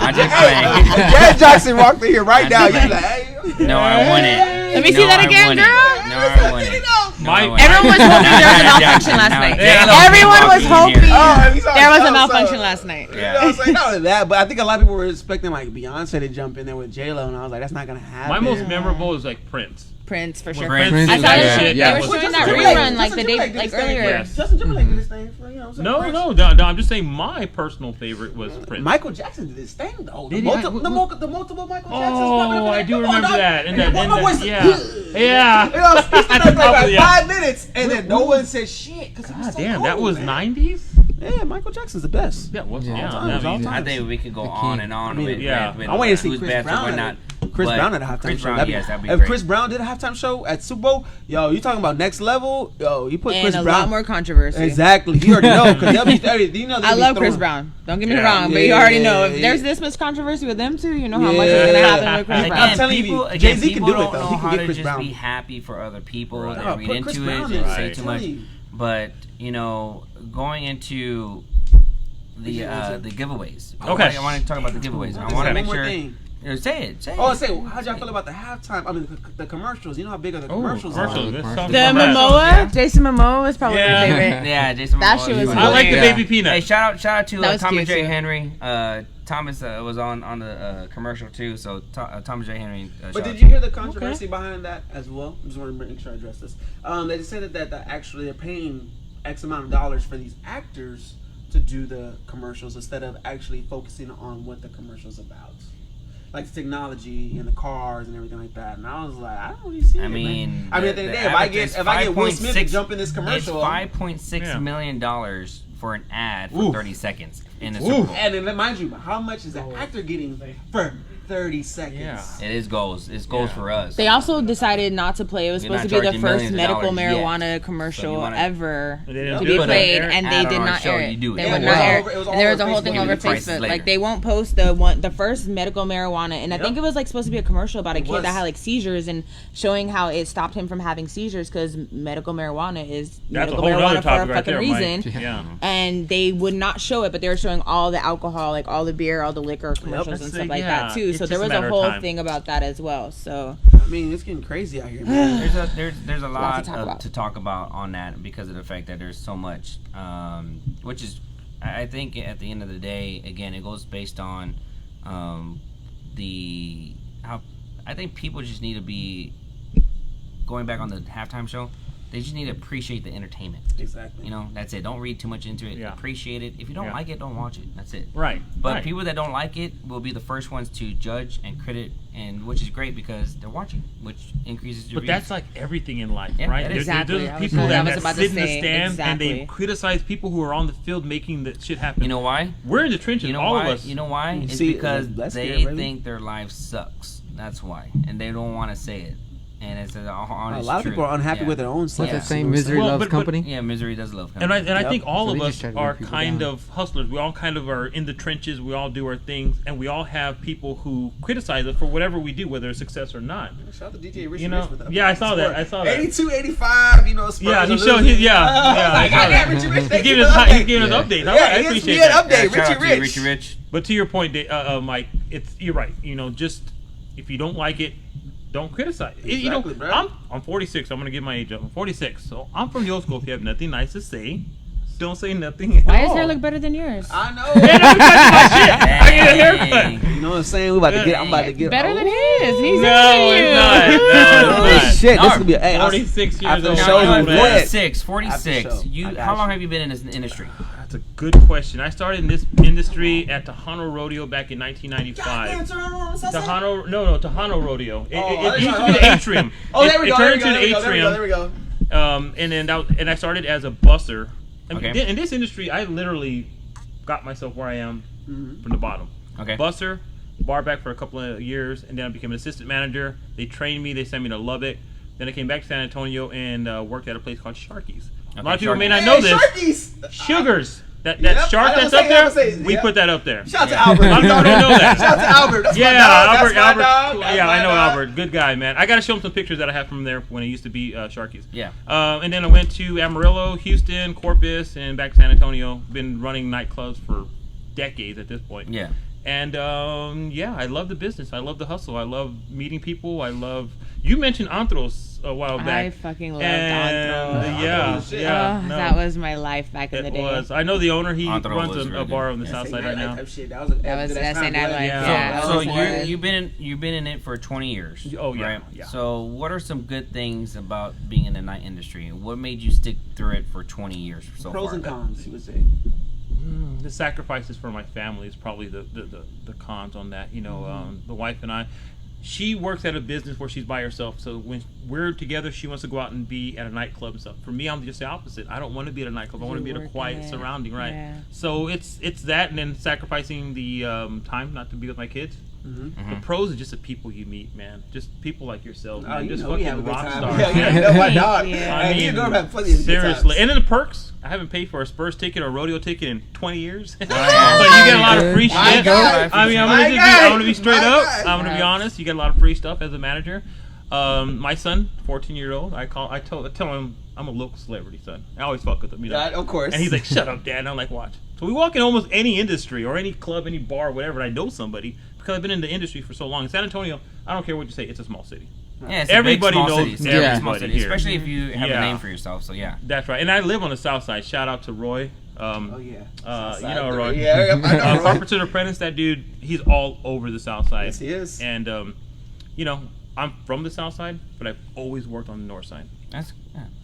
I just playing. Janet Jackson walked in here right now. You're like, hey. No, I won it. Let me see that again, girl. No, I won it. Everyone was hoping there was a malfunction last night. Everyone was hoping there was a malfunction last night. You know what I'm saying? Not only that, but I think a lot of people were expecting like Beyonce to jump in there with J-Lo, and I was like, that's not gonna happen. My most memorable is like Prince. Prince for sure. Prince. I saw Yeah. they Yeah. were showing that Justin rerun like the day, Timberlake did like his thing. earlier. Yes. Justin Timberlake did his thing. You know what I'm saying? No, Prince. I'm just saying my personal favorite was Prince. Michael Jackson did his thing though. The Did he? multiple Michael Jacksons. Oh, I do remember that. And yeah. Yeah. You know, he stood there for like Yeah. 5 minutes, and then no one said shit because he was God so damn, cool, that was man. 90s? Yeah, Michael Jackson's the best. Yeah, what's Yeah. yeah, All that time, means- all I think we could go on and on with I'm waiting to see who's Chris best Brown. and whatnot. Chris But Brown at a halftime Chris show. Brown, That'd yes, that'd be if great. Chris Brown did a halftime show at Super Bowl, yo, you talking about next level? Yo, you put And Chris a Brown. lot more controversy. Exactly. You already know because you know I love Chris Brown. Don't get me Yeah. wrong, but you already know if Yeah. there's this much controversy with them two, you know how much is gonna happen with Chris I'm Brown. telling you, people, Jay-Z can people do it, don't though. know He can how get to Chris just Brown. be happy for other people Right. and read Put Chris into it Brown and in. say Right. too much. But, you know, going into the giveaways. Okay. I want to talk about the giveaways. I want to make sure. Say it. How'd y'all feel about the halftime? I mean, the commercials. You know how big are the commercials? The Momoa, Jason Momoa was probably my favorite. Yeah, Jason Momoa. That shit was I like the baby peanut. Hey, shout out to Tommy J. too. Henry. Thomas was on the commercial too. So Tommy J. Henry. But did you hear the controversy behind that as well? I just want to make sure I address this. They just said that actually they're paying X amount of dollars for these actors to do the commercials instead of actually focusing on what the commercial's about. Like the technology and the cars and everything like that, and I was like, I don't really see it. I mean, at the end of the day, if I get Will Smith to jump in this commercial, it's $5.6 million for an ad for 30 seconds in the Super Bowl. And then mind you, how much is the actor getting for 30 seconds? Yeah. It is goals. It's goals for us. They also decided not to play. It was supposed to be the first medical marijuana commercial ever to be played, and they did not air it. They would not air it. And there was a whole thing over Facebook. Like they won't post the first medical marijuana, and I think it was like supposed to be a commercial about a kid that had like seizures and showing how it stopped him from having seizures because medical marijuana is medical marijuana for a fucking reason. And they would not show it, but they were showing all the alcohol, like all the beer, all the liquor commercials and stuff like that too. So there was a whole thing about that as well. So I mean, it's getting crazy out here, man. There's a lot to talk about on that because of the fact that there's so much, which is, I think at the end of the day, again, it goes based on how I think people just need to be going back on the halftime show. They just need to appreciate the entertainment. Exactly. You know, that's it. Don't read too much into it. Yeah. Appreciate it. If you don't like it, don't watch it. That's it. Right. But people that don't like it will be the first ones to judge and critic, and which is great because they're watching, which increases your views. But that's like everything in life, Yeah, right? Exactly. There's people that sit in the stand and they criticize people who are on the field making the shit happen. You know why? We're in the trenches, all of us. You know why? It's because they think their life sucks. That's why. And they don't want to say it. And it's an honest a lot of people are unhappy with their own self. What's that same Misery Loves Company? Yeah, Misery does love company. And I think all of us are kind of hustlers. We all kind of are in the trenches. We all do our things, and we all have people who criticize us for whatever we do, whether it's success or not. Shout out to DJ Richie you know? Rich with that. Yeah, I saw that. 82, 85, you know, Spurs. Yeah, he showed his, yeah. Richie Rich, he's giving us updates. I appreciate that. Update, Richie Rich. But to your point, Mike, you're right. You know, just if you don't like it, don't criticize. Exactly, bro. I'm 46. I'm gonna give my age up. I'm 46, so I'm from the old school. If you have nothing nice to say, don't say nothing. Why does hair look better than yours? I know. I get a haircut. You know what I'm saying? I'm about to get better than his. He's No, it's not. Shit, this could be 46 years old. 46. How long have you been in this industry? That's a good question. I started in this industry at Tejano Rodeo back in 1995. Tejano Rodeo. It used to be the atrium. It turned into the atrium. There we go. And I started as a busser. Okay. In this industry, I literally got myself where I am from the bottom. Okay. Busser, bar back for a couple of years, and then I became an assistant manager. They trained me. They sent me to Lubbock. Then I came back to San Antonio and worked at a place called Sharky's. A lot of people may not know this. Sharky's. Sugars. That shark that's up there, we put that up there. Shout out to Albert. A lot of people don't know that. Shout out to Albert. That's Albert. Albert. I know Albert. Good guy, man. I got to show him some pictures that I have from there when it used to be Sharky's. Yeah. And then I went to Amarillo, Houston, Corpus, and back to San Antonio. Been running nightclubs for decades at this point. Yeah. And I love the business. I love the hustle. I love meeting people. You mentioned Antros a while back. I fucking loved Antros. That was my life back in the day. It was. I know the owner. He runs a bar on the south side right now. That was SA Nightlife. Yeah. So you've been in it for 20 years. Oh yeah. Right? Yeah. So what are some good things about being in the night industry? What made you stick through it for 20 years so far? Pros and cons, you would say. The sacrifices for my family is probably the cons on that. You know, the wife and I. She works at a business where she's by herself, so when we're together, she wants to go out and be at a nightclub and stuff. For me, I'm just the opposite. I don't want to be at a nightclub. I want to be at a quiet surrounding, right? Yeah. So it's that, and then sacrificing the time not to be with my kids. The pros are just the people you meet, man. Just people like yourself, man. Just fucking rock stars. Yeah, my dog. I mean, seriously. And then the perks. I haven't paid for a Spurs ticket or a rodeo ticket in 20 years. So you get a lot of free shit. I mean, I'm gonna be straight up. I'm gonna be honest. You get a lot of free stuff as a manager. My son, 14-year-old, I tell him I'm a local celebrity, son. I always fuck with him, you know. Of course. And he's like, "Shut up, Dad." And I'm like, "Watch." So we walk in almost any industry or any club, any bar, whatever, and I know somebody because I've been in the industry for so long. In San Antonio, I don't care what you say, it's a small city. Yeah, it's everybody a big, small knows city. everybody Small city, here. especially if you have Yeah. a name for yourself. So yeah, That's right. And I live on the south side. Shout out to Roy. Oh yeah. You know Roy. Yeah, I know Roy. Carpenter's Apprentice. That dude, he's all over the south side. Yes, he is. And you know, I'm from the south side, but I've always worked on the north side. that's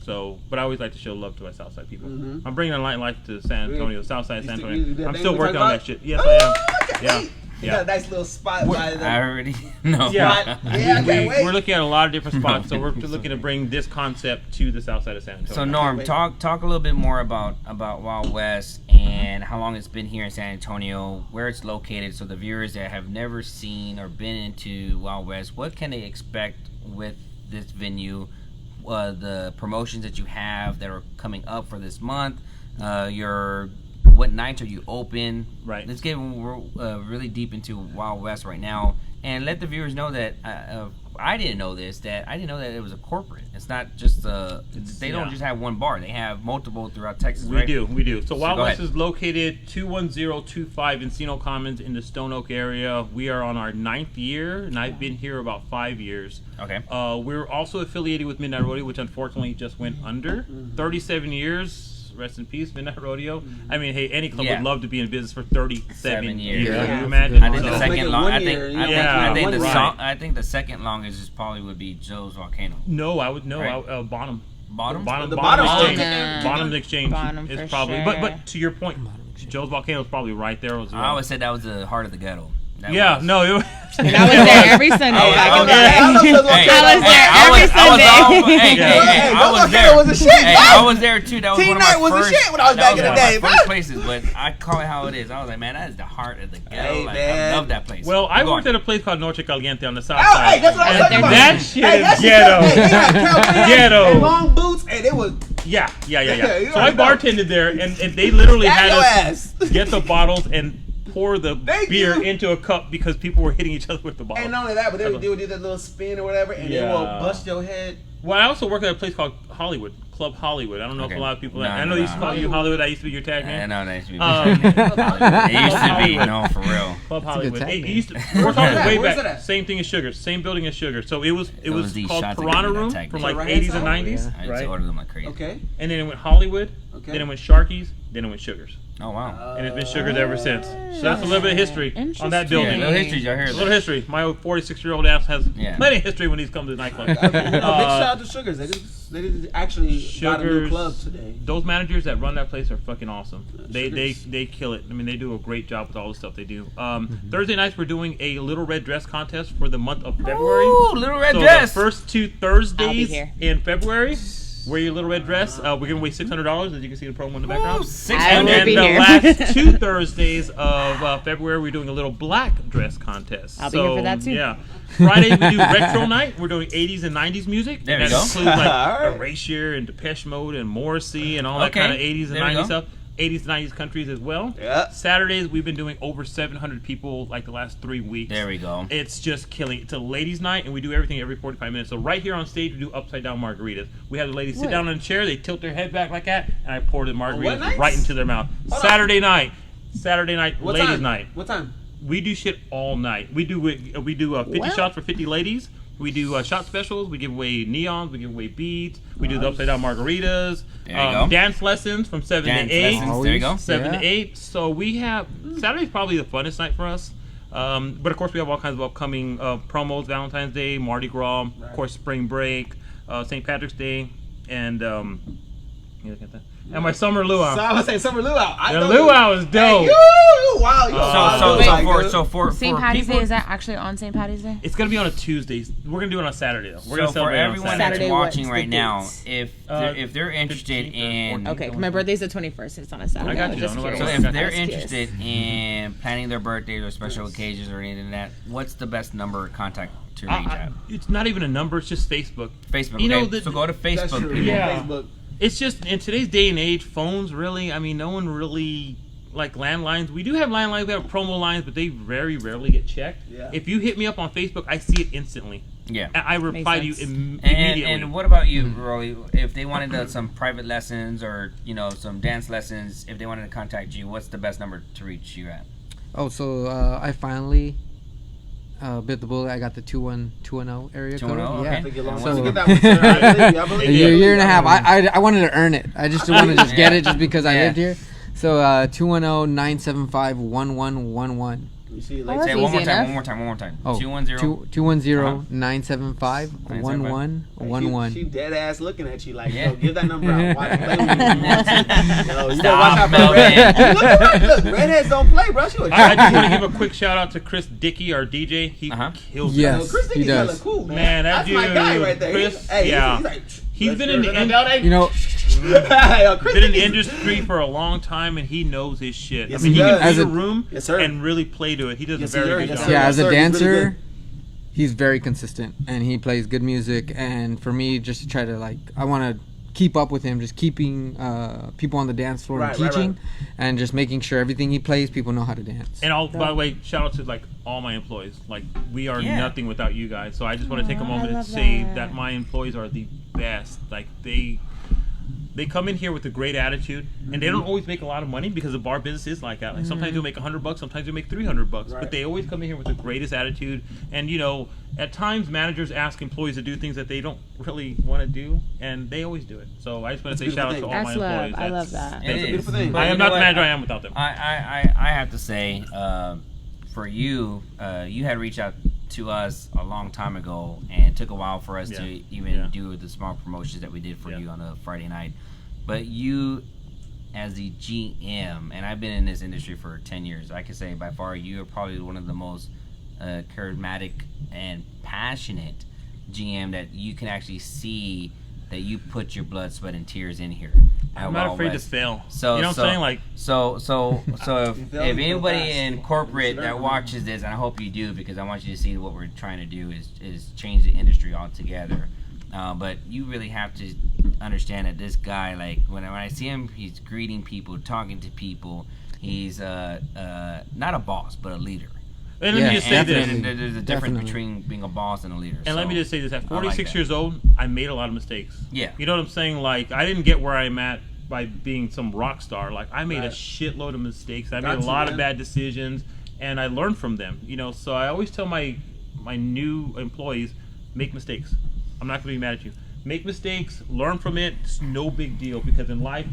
So, but I always like to show love to my South Side people. I'm bringing a light life to San Antonio, South Side San Antonio. I'm still working on that shit. Yes, I am. Yeah. You got a nice little spot by the. I already know. Yeah. I can't wait. We're looking at a lot of different spots, so we're looking to bring this concept to the South Side of San Antonio. So Norm, talk a little bit more about Wild West and how long it's been here in San Antonio, where it's located, so the viewers that have never seen or been into Wild West, what can they expect with this venue? The promotions that you have that are coming up for this month, what nights are you open? Right. Let's get really deep into Wild West right now, and let the viewers know that I didn't know this. That I didn't know that it was a corporate. It's not just they don't just have one bar. They have multiple throughout Texas. We right? do. So Wild go West ahead. is located 21025 Encino Commons in the Stone Oak area. We are on our 9th year, and I've been here about 5 years. Okay. We're also affiliated with Midnight Rodeo, which unfortunately just went under. 37 years. Rest in peace, Midnight Rodeo. I mean, hey, any club would love to be in business for 37 years. Yeah. Can you imagine? I think the So- second long. I think right. I think the second longest is probably would be Joe's Volcano. No, I would no. Right. Bottom. Bottom. The bottom exchange. exchange. Bottom exchange Bottom is for probably. sure. But to your point, Joe's Volcano is probably right there as well. I always said that was the heart of the ghetto. That yeah, was. no. And I was there every Sunday back in the day. I was there every Sunday. I was Volcano was the shit, Hey, bro. I was there too. That was Teen one of my Night was the first. shit when I was that back was in the one of my day, bro. first places, but I call it how it is. I was like, man, that is the heart of the ghetto. Hey, like, man. I love that place. Well, I Go worked on. at a place called Noche Caliente on the south Oh, side. hey, that's what I was And talking about. that shit Hey, is that shit- ghetto. Hey, they had cowboy Ghetto. and long boots, and it was Yeah. You So I already know. bartended there, and they literally Got had your us ass. get the bottles and pour the Thank beer you. into a cup because people were hitting each other with the bottle. And not only that, but they would do that little spin or whatever, and they will Yeah. bust your head. Well, I also worked at a place called Hollywood, Club Hollywood. I don't know if Okay. a lot of people. No, I know no, they used to no. call you Hollywood. I used to be your tag I man. know that used to be. Um, It used to be no for real. Club a good Hollywood. tag It name. used to, we're talking that? way Where's back. that at? Same thing as Sugar. Same building as Sugar. So it was Those these called shots that Piranha give me that Room tag from name. like Right 80s and hand 90s, I used right? to order them like crazy. Okay. And then it went Hollywood. Okay. Then it went Sharky's. Then it went Sugars. Oh wow. And it's been Sugars ever sinch. So that's a little bit of history on that Interesting. Yeah, building. no history, y'all hear A little that? history. My old 46-year-old ass has Yeah. plenty of history when he's come to the nightclub. Big shout out to Sugars. They did actually got a new Sugars. club today. Those managers that run that place are fucking awesome. They Sugars. kill it. I mean, they do a great job with all the stuff they do. Thursday nights we're doing a Little Red Dress contest for the month of February. Ooh, Little Red so Dress. the first 2 I'll be Thursdays here. in February, wear your Little Red Dress. We're giving away $600, as you can see the promo in the background. I And will then be the here. last 2 Thursdays of February, we're doing a little black dress contest. I'll be here for that, too. Yeah. Friday we do retro night. We're doing 80s and 90s music. There and you that go. includes like Alright. Erasure and Depeche Mode and Morrissey and all that Okay. kind of 80s and There you 90s go. stuff. 80s, 90s countries as well. Yeah. Saturdays we've been doing over 700 people like the last 3 weeks. There we go. It's just killing. It's a ladies' night, and we do everything every 45 minutes. So right here on stage, we do upside down margaritas. We have the ladies sit down in a chair, they tilt their head back like that, and I pour the margaritas nights? right into their mouth. Hold Saturday night, What ladies' time? night. What time? We do shit all night. We do 50 shots for 50 ladies. We do shot specials. We give away neons. We give away beads. We do the upside down margaritas. There you go. Dance lessons from 7 Dance to 8. lessons. There you go. 7 Yeah. to 8. So we have Saturday's probably the funnest night for us. But of course we have all kinds of upcoming promos: Valentine's Day, Mardi Gras, of course spring break, St. Patrick's Day, and you look at that. And my summer luau. So I was saying summer luau. I The know luau is Hey, dope. you wow. You For St. Patty's people, Day, is that actually on St. Patty's Day? It's gonna be on a Tuesday. We're gonna do it on Saturday though. We're So gonna for celebrate on everyone Saturday. that's Saturday, watching what's right the now, dates? if they're interested 15th or in 14th. Okay, my birthday's the 21st. It's on a Saturday. I got was you, just no matter curious. so what. if they're I was curious. interested in planning their birthdays or special occasions or anything like that, what's the best number of contact to reach at? It's not even a number. It's just Facebook. Facebook. You know, okay? the- So go to That's Facebook, true. people. Yeah. Facebook. It's just in today's day and age, phones really. I mean, no one really like landlines. We do have landlines. We have promo lines, but they very rarely get checked. Yeah. If you hit me up on Facebook, I see it instantly. Yeah. I reply to you sense. immediately. And what about you, Rolly? If they wanted some private lessons or some dance lessons, if they wanted to contact you, what's the best number to reach you at? Oh, so I finally bit the bullet. I got the 210 area code. 210, Yeah. okay. Took you long So- to get that one, sir. I believe A you. year and a half. I wanted to earn it. I just didn't want to just get it just because I Yeah. lived here. So 210-975-1111. You see, Oh, like, that's Say it one more easy time. enough. One more time. One more time. Oh, 210. 210-975-1111. she dead ass looking at you like, Yeah. yo, give that number out. Watch play with me. Yo, you gotta Stop, watch out for Melvin. Look, redheads don't play, bro. She was I just want to give a quick shout out to Chris Dickey, our DJ. He kills it. Yes. Yo, Chris he Dickey's hella does. cool, man. Man, that That's my guy dude, right there. Chris, He's yeah. like, He's been in the You know, Yo, Chris been in the Dickey's- industry for a long time, and he knows his shit. Yes, I mean, he he does. can As read a- a room Yes, sir. and really play to it. He does Yes, a very he good does. job. Yes, yeah, sir. as a Yes, sir. He's really dancer, good. he's very consistent and he plays good music. And for me, just to try to I want to keep up with him, just keeping people on the dance floor and Right, teaching, and just making sure everything he plays, people know how to dance. And by the way, shout out to all my employees. We are nothing without you guys. So I just want to take a moment and say that my employees are the best. They come in here with a great attitude, and they don't always make a lot of money because the bar business is like that. Sometimes you'll make $100, sometimes you'll make $300, Right. but they always come in here with the greatest attitude. And at times managers ask employees to do things that they don't really want to do, and they always do it. So I just want to say shout out to all That's my love. employees. I love that. It is. beautiful thing. But I you am know not the what? manager I am without them. I have to say, for you, you had reached out to us a long time ago, and it took a while for us to even do the small promotions that we did for you on a Friday night. But you, as the GM, and I've been in this industry for 10 years, I can say by far you are probably one of the most charismatic and passionate GM that you can actually see that you put your blood, sweat, and tears in here. I'm not afraid to fail. So you know what I'm saying? So if anybody fast. in corporate that watches this, and I hope you do, because I want you to see what we're trying to do is change the industry altogether. But you really have to understand that this guy, when I see him, he's greeting people, talking to people. He's not a boss, but a leader. And let me just say this. definitely. There's a difference between being a boss and a leader. And let me just say this: at 46 years old, I made a lot of mistakes. Yeah. You know what I'm saying? I didn't get where I'm at by being some rock star. I made a shitload of mistakes. I made a lot of bad decisions, and I learned from them. So I always tell my new employees, make mistakes. I'm not going to be mad at you. Make mistakes, learn from it. It's no big deal, because in life,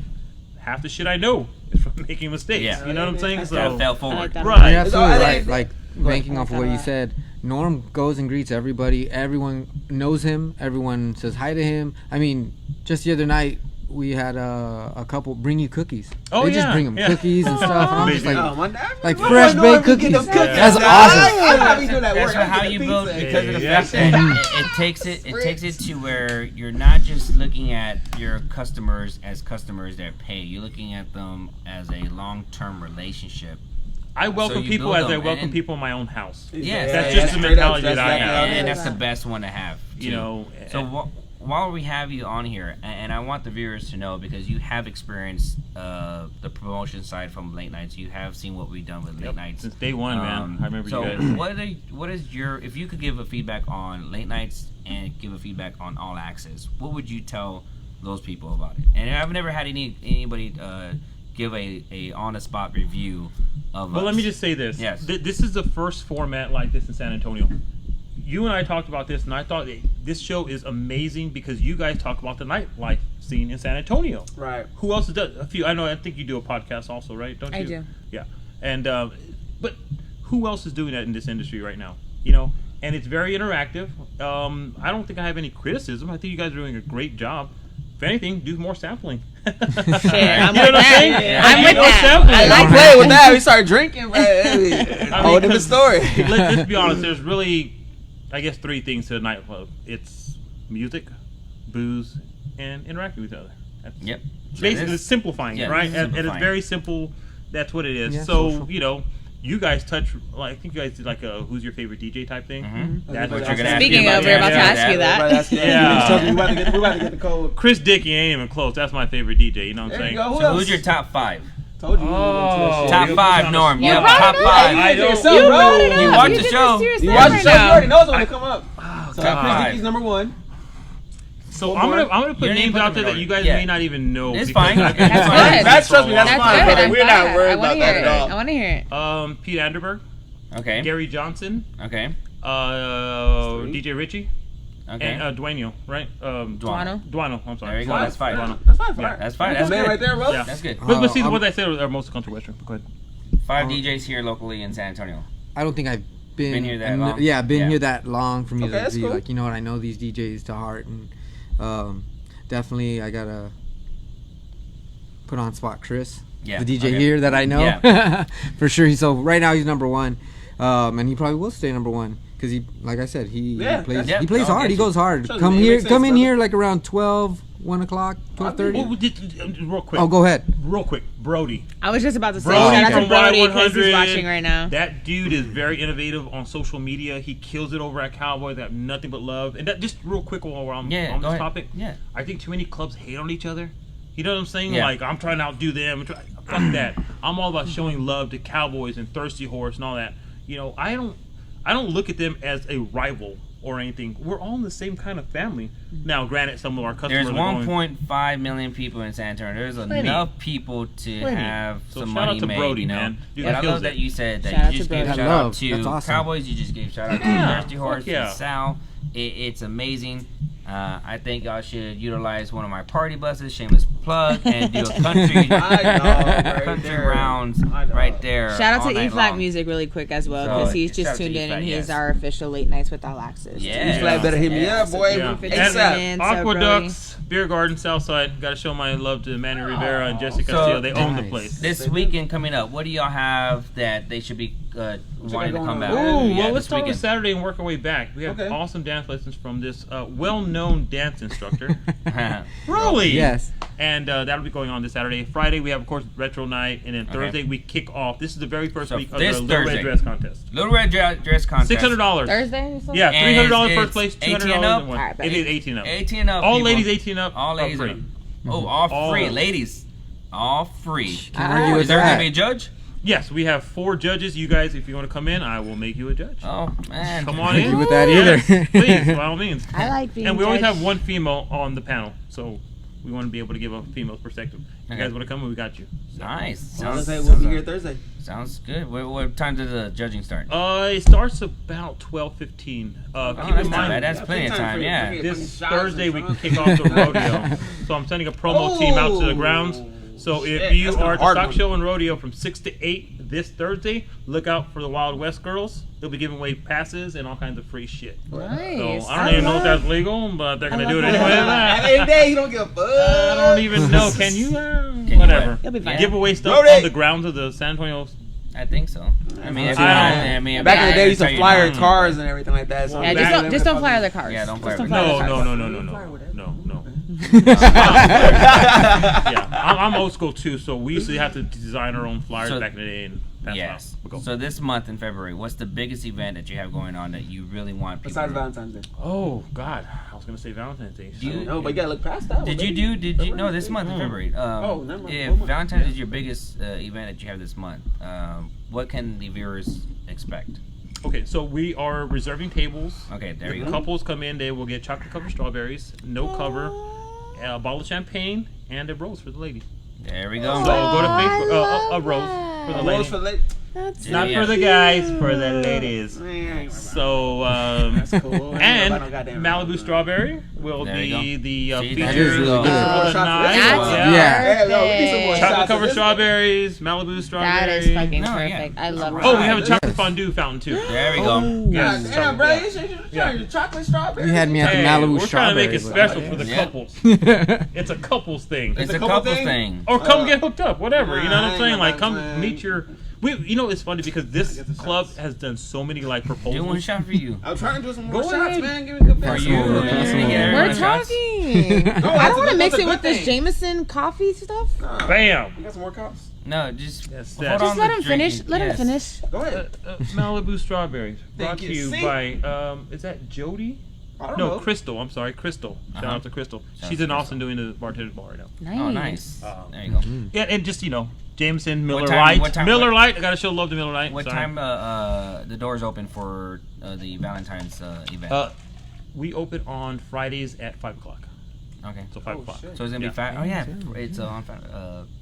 half the shit I know is from making mistakes. Yeah. You know what I'm saying? Gotta fail forward. Right. You're absolutely So, right. Banking off of what you said, Norm goes and greets everybody. Everyone knows him. Everyone says hi to him. I mean, just the other night, we had a couple bring you cookies. Oh, they just yeah, bring them yeah. cookies and stuff. And I'm just Amazing. Oh, my dad, like my fresh boy baked Norm be getting cookies. them cookies. That's I awesome. gotta be doing that That's work. how I you get build, the pizza. because of the Yeah. fact that it takes it to where you're not just looking at your customers as customers that pay. You're looking at them as a long-term relationship. I welcome you people build as I them, welcome and- people in my own house. Yes, That's yeah, just the straight mentality up, that I that's have. exactly and how it that's the best one to have. You too. know, So while we have you on here, and I want the viewers to know, because you have experienced the promotion side from late nights, you have seen what we've done with late nights since day one, man. I remember so you guys. what is your, if you could give a feedback on late nights and give a feedback on All Access, what would you tell those people about it? And I've never had anybody give a on the spot review of. Well, us. let me just say this. Yes. This is the first format like this in San Antonio. You and I talked about this, and I thought this show is amazing because you guys talk about the nightlife scene in San Antonio. Right. Who else does? A few. I think you do a podcast also, right? Don't you? I do. Yeah. And but who else is doing that in this industry right now? And it's very interactive. I don't think I have any criticism. I think you guys are doing a great job. If anything, do more sampling. Shit, I'm You know with what I'm that. saying? I'm with More that. sampling. I like Play that. with that. We start drinking, bro. Hold him the 'cause story. let's be honest. There's really, I guess, three things to a nightclub. It's music, booze, and interacting with each other. That's Yep. basically it's simplifying Yeah, it, right? it's And it's simplifying. very simple. That's what it is. Yeah, so social. you guys touch. I think you guys did like a who's your favorite DJ type thing. Mhm. That's What what you're gonna ask Speaking me about of, we're about to that. ask you that. Yeah. We about to get the code. Chris Dickey ain't even close. That's my favorite DJ. You know what I'm There you saying? go. Who So else? who's your top 5? Told you. Oh. Top you 5, put Norm. me You on have the top brought it up. 5. I don't. You bro. watch the show. You watch the show. You already knows when they come up. Oh So Top Chris five. Dickey's number 1. So One I'm more. gonna put You didn't names put out them there in that you order. guys Yeah. may not even know. It's because fine. I've That's been fine. friends That's for a trust me, that's while. fine. That's good. We're not worried I want about to that hear at it. all. I want to hear it. Pete Anderberg, Okay. Gary Johnson, Okay. DJ Ritchie, Okay. and Duano, right? Duano? Duano, I'm sorry. There you go. That's fine. Duano. That's fine. Yeah. That's fine. That's That's man good. right there, bro. Yeah. That's good. But see, the I'm- ones I said are most country western. Go ahead. 5 DJs here locally in San Antonio. I don't think I've been Been here that long? Yeah, been Yeah. here that long for me Okay, to that's be cool. like, you know what? I know these DJs to heart, and definitely I gotta put on spot Chris, Yeah, the DJ okay. here that I know Yeah. for sure. So right now he's number 1, and he probably will stay number 1 because he, like I said, he plays yeah. he plays I'll hard. get He you. goes hard. Trust Come me, it here, makes sense, come in brother. here like around 12, 1 o'clock, 12:30. Oh, real quick. Oh, go ahead. Real quick, Brody. I was just about to say, Brody shout out to from Brody because he's Y100. watching right now. That dude is very innovative on social media. He kills it over at Cowboys. They have nothing but love. And that, just real quick while I'm Yeah, on go this ahead. topic, Yeah. I think too many clubs hate on each other. You know what I'm saying? Yeah. Like, I'm trying to outdo them. Fuck that. I'm all about showing love to Cowboys and Thirsty Horse and all that. You know, I don't look at them as a rival or anything. We're all in the same kind of family. Now, granted, some of our customers There's are going... 1.5 million people in San Antonio. There's enough people to Plenty. have So some shout out money to made, Brody, you know. man. Dude, But he I kills love that it. you said that Shout out you just to gave Brody. shout I out love. to That's awesome. Cowboys. You just gave shout out to Yeah, Thirsty Horse fuck yeah. and Sal. It's amazing. I think y'all should utilize one of my party buses, shameless plug, and do a country country rounds right there. Shout out all to night E-Flat long. Music really quick as well So, because he's shout just out to tuned in E-Flat, and he's yes. our official late nights with All Access. Yeah. Flat better hit me Yeah. up, boy. Yeah. ASAP. And Aqueducts, Beer Garden, Southside. Got to show my love to Manny Rivera and Jessica So- Castillo. They own the Nice. place. This weekend coming up, what do y'all have that they should be wanting to going come on? back? Ooh, Yeah, well, let's this start with weekend. Saturday and work our way back. We have Okay. awesome dance lessons from this well-known dance instructor. Really? Yes. And that'll be going on this Saturday. Friday, we have, of course, Retro Night. And then Thursday, we kick off. This is the very first So week of the this Little Red Thursday. Dress Contest. Little Red Dress Contest. $600. Thursday or something? Yeah, And $300 it's first place, 18 $200 up? in one. Alright, It is 18 up. 18 up. All people. ladies 18 up. All are ladies. free. Oh, all All free. of them. Ladies. All free. Can't argue Is with there going that. to be a judge? Yes, we have 4 judges. You guys, if you want to come in, I will make you a judge. Oh, man. Come on Argue in. with that Yes, either. please, by all means. I like being And we always judged. have one female on the panel, so we want to be able to give a female's perspective. You Okay. guys want to come? We got you. Nice. Thursday, we'll be here Thursday. Sounds good. What time does the judging start? It starts about 12:15. Keep that's in not bad. mind, That's plenty of time, yeah. this Thursday we kick off the rodeo, so I'm sending a promo team out to the grounds. So if Shit, you that's are a at the hard stock one. show and rodeo from 6 to 8 this Thursday, look out for the Wild West girls. They'll be giving away passes and all kinds of free shit. Nice. So I don't even know if that's legal, but they're gonna do it love anyway. At the end of the day, you don't give a fuck. I don't even know. Can you? you Whatever. what? You'll be fine. Give away stuff Brody. on the grounds of the San Antonio. I think so. I mean, if I you're not, don't- I mean, Back in the day, you used tell to you flyer not. cars and everything like that. So Yeah, Back- just don't fly other cars. Yeah, don't fly Just other fly No, other no, cars. no, no, no, no, no. Yeah, I'm old school too, so we used to have to design our own flyers So- back in the day. And that's Yes. how we go. So this month in February, what's the biggest event that you have going on that you really want people besides to Valentine's Day. Oh God, I was gonna say Valentine's Day. Do you- No, but you gotta look past that one. Did baby. you no this month in February? Oh, never mind. If Oh, my- Valentine's is your biggest event that you have this month, what can the viewers expect? Okay, so we are reserving tables. Okay, there you If go. couples come in, they will get chocolate covered strawberries, no cover, a bottle of champagne, and a rose for the lady. There we So go. go to Facebook, a rose for the lady. Rose for late. That's Not Yeah. for the guys, for the ladies. Man, So, that's cool. and I don't goddamn Malibu know. Strawberry will There you be the See, feature that is really of good. the That's night. That's Yeah. Hey, yo, we need some more perfect. shots Chocolate of covered this. strawberries, Malibu That strawberry. is fucking No, yeah. perfect. I love Oh, we have a that. chocolate fondue fountain too. There we go. Yes, God damn, chocolate- bro, yeah. you should Yeah. your chocolate strawberry. You had me at the Hey, Malibu we're trying to make it strawberries, special for the Yeah. couples. It's a couples thing. It's a a couple couple thing? thing. Or come get hooked up, whatever. You know what I'm Right, saying? Like, come man. meet your. You know, it's funny because this get the club shots. has done so many like Do one proposals. shot for you. I'm trying to do some more Go shots, ahead. man. Give me good For best. you. Pass over, Yeah, pass get over. everyone We're shots. talking. I that's don't a- want to that's mix a it good with this thing. Jameson coffee stuff. Bam. You got some more cups? No, just Yes, hold that's- on Just let to him drinking. finish. Let him Yes. finish. Go ahead. Malibu strawberries brought Thank to you. you See? by is that Jody? I don't No, know. Crystal. I'm sorry, Crystal. Shout Uh-huh. out to Crystal. Shout She's out in to Austin doing the bartender's bar right now. Nice. Oh, nice. There you go. Yeah, and just Jameson, Miller time- Lite. what time- Miller what- Lite. I gotta show love to Miller Lite. What Sorry. time the doors open for the Valentine's event? We open on Fridays at 5 o'clock. Okay. So 5 o'clock. So it's gonna be Friday. Oh yeah, it's on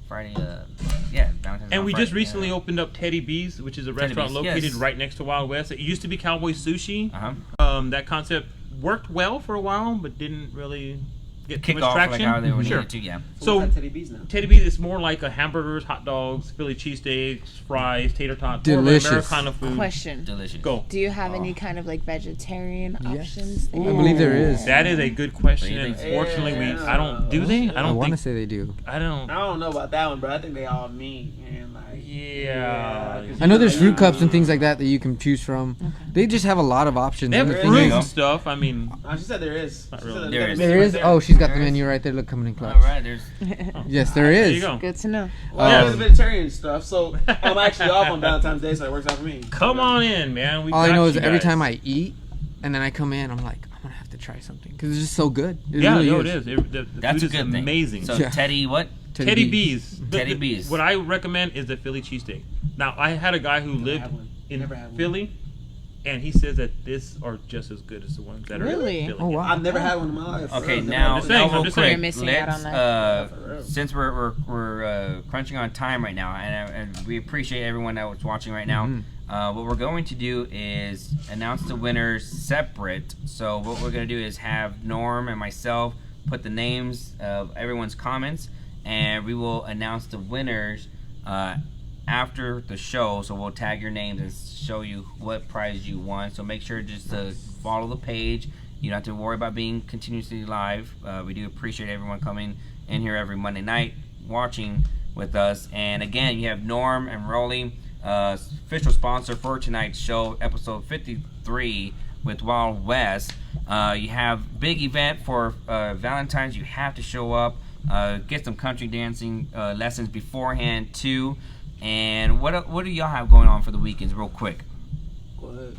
Friday. Valentine's. And on we Friday. just recently opened up Teddy B's, which is a restaurant B's, located yes. right next to Wild West. It used to be Cowboy Sushi. That concept worked well for a while, but didn't really get too Kick much off traction. like how they were Sure. needed to. Yeah. So So Teddy B's now. Teddy B's is more like a hamburgers, hot dogs, Philly cheesesteaks, fries, tater tots, Delicious. more of Americana food. Question. Delicious. Go. Do you have any kind of like vegetarian options? I believe there is. That is a good question. What do you And think? unfortunately, I don't. Do they? I I don't want to think. say they do. I don't. I don't know about that one, but I think they all meat and like. Yeah. I know there's fruit cups and things like that you can choose from. They just have a lot of options. They have And the There thing is. fruit is- and stuff. I mean, She said there is. Not She really. said There got is. the menu there right is. there. Oh, she's got the There is. menu right there. Look, coming in clutch. All right. There's. Yes, there there is. you go. Good to know. Well, Yeah. there's vegetarian stuff, so I'm actually off on Valentine's Day, so it works out for me. Come on in, man. We All I got know is you every guys. time I eat, and then I come in, I'm like, I'm gonna have to try something because it's just so good. It Yeah, really no, is. it is. The That's a food is good thing. amazing. So Yeah. Teddy, what? Teddy B's. Teddy B's. What I recommend is the Philly cheesesteak. Now, I had a guy who lived had one. in Never had one. Philly, and he says that this are just as good as the ones that are Really? in Philly. Oh wow. I've never had one in my life. Okay, Never now, had just one. saying, now I'm real just quick, saying. You're missing out let's, on that. For real. since we're crunching on time right now, and we appreciate everyone that was watching right now. What we're going to do is announce the winners separate. So what we're going to do is have Norm and myself put the names of everyone's comments, and we will announce the winners after the show. So we'll tag your names and show you what prize you won. So make sure just to follow the page. You don't have to worry about being continuously live. We do appreciate everyone coming in here every Monday night watching with us. And again, you have Norm and Rolly, official sponsor for tonight's show, episode 53 with Wild West. You have big event for Valentine's. You have to show up. Get some country dancing lessons beforehand too. And what do y'all have going on for the weekends, real quick? Go ahead.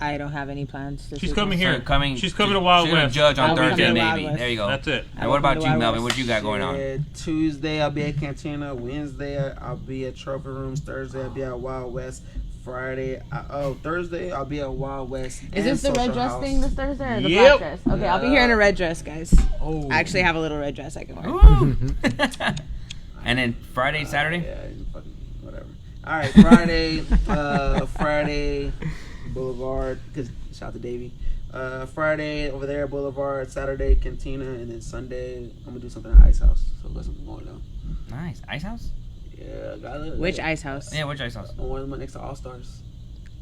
I don't have any plans. This She's weekend. coming here. She's coming to Wild she's gonna West. judge on I'll be Thursday, coming to Wild maybe. West. There you go. That's it. And what about Welcome you, to Wild Melvin? West. What you got going on? Shit, Tuesday I'll be at Cantina. Wednesday I'll be at Trophy Rooms. Thursday I'll be at Wild West. Thursday I'll be at Wild West. Is this the red dress thing this Thursday or the Yep. black dress? Okay, I'll be here in a red dress, guys. Oh. I actually have a little red dress I can wear. And then Friday, Saturday? Yeah, fucking whatever. All right, Friday, Friday Boulevard. Cause shout out to Davey. Friday over there Boulevard. Saturday Cantina, and then Sunday I'm gonna do something at Ice House. So got something going on. Nice. Ice House? Yeah, got it. Which ice house? Yeah, which Ice House? One next to All Stars.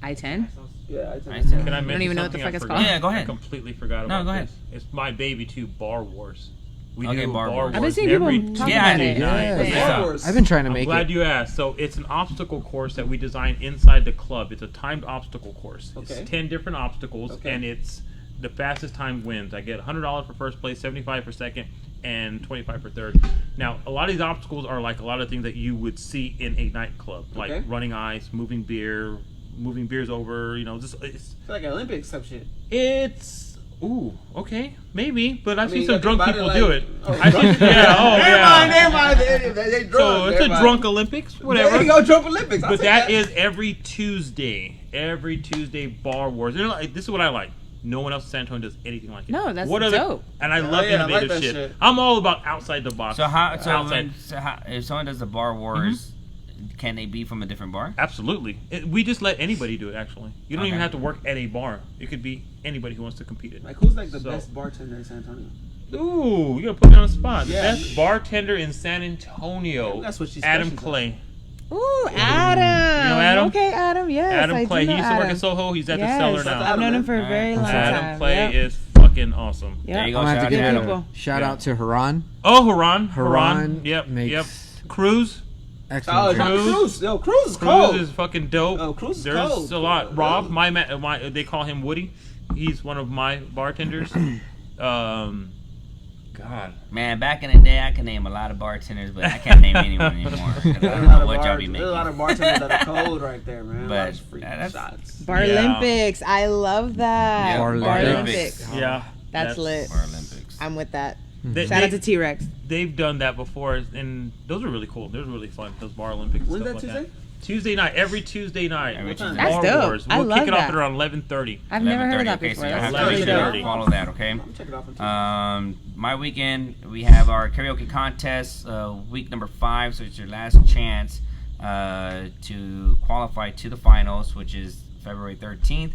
I-10? Yeah, I think. Ice House. Can I mention even know what the something fuck I it's forgot? called. Yeah, go ahead. I completely forgot No, about go ahead. this. It's my baby too, Bar Wars. We Okay, do Bar Bar Wars. Wars I've been seeing people every talk Yeah, about it. Yeah. Tuesday Yeah. night. I've been trying to I'm make glad it. you asked. So it's an obstacle course that we designed inside the club. It's a timed obstacle course. Okay. It's 10 different obstacles, Okay. and it's the fastest time wins. I get $100 for first place, $75 for second, and $25 for third. Now, a lot of these obstacles are like a lot of things that you would see in a nightclub, like Okay. running ice, moving beers over. You know, just It's like an Olympics type shit. it's. Ooh, okay, maybe, but I've I mean, seen some you drunk gotta people think do about it. it, like- I think, yeah, oh yeah. Never mind. They drunk. So it's a everybody. drunk Olympics, whatever. There you go, drunk Olympics. I'll But take that is every Tuesday. Every Tuesday, Bar Wars. They're like, this is what I like. No one else in San Antonio does anything like it. No, that's what dope. And I Yeah, love yeah, I like innovative that shit. shit. I'm all about outside the box. So outside. if someone does the Bar Wars, can they be from a different bar? Absolutely. We just let anybody do it, actually. You don't Okay. even have to work at a bar. It could be anybody who wants to compete in it. Like, who's like the So- best bartender in San Antonio? Ooh, you gotta put me on the spot. Yeah. Best bartender in San Antonio. That's what she's Adam special. Clay. Ooh, Adam. You know Adam? Okay, Adam. Yes, I Adam do Clay. He know used to work Adam. at Soho. He's at Yes, the cellar now. I've known him for a very long time. Adam Clay Yep. is fucking awesome. Yep. There you go. I'm gonna have Shout to out give to Good Adam. people. Shout Yeah. out to Haran. Oh, Haran. Haran Yep. makes Yep. Cruz. excellent Oh, drinks. Cruz. Yo, Cruz is cold. Cruz is fucking dope. Oh, Cruz is There's cold. a lot. Rob, my they call him Woody. He's one of my bartenders. God. Man, back in the day, I could name a lot of bartenders, but I can't name anyone anymore. 'Cause I There's don't a lot know of what y'all bars- be There's a lot making. of bartenders that are cold right there, man. But, But free that's- shots. Bar Yeah. Olympics. I love that. Yeah, Bar Bar Olympics. Olympics. Yeah. That's lit. Bar Olympics. I'm with that. They, Shout out they- to T-Rex. They've done that before, and those are really cool. Those are really fun. Those Bar Olympics. And When's stuff that like Tuesday? Tuesday night, every Tuesday night. Every Tuesday. That's Bar dope. Wars. I We'll love kick it off that. at around 11:30. I've never heard of that 11:30, okay, before. so That's you'll have really to dope. check it follow that, okay? Check it off on Tuesday. My weekend, we have our karaoke contest, week number 5, so it's your last chance to qualify to the finals, which is February 13th.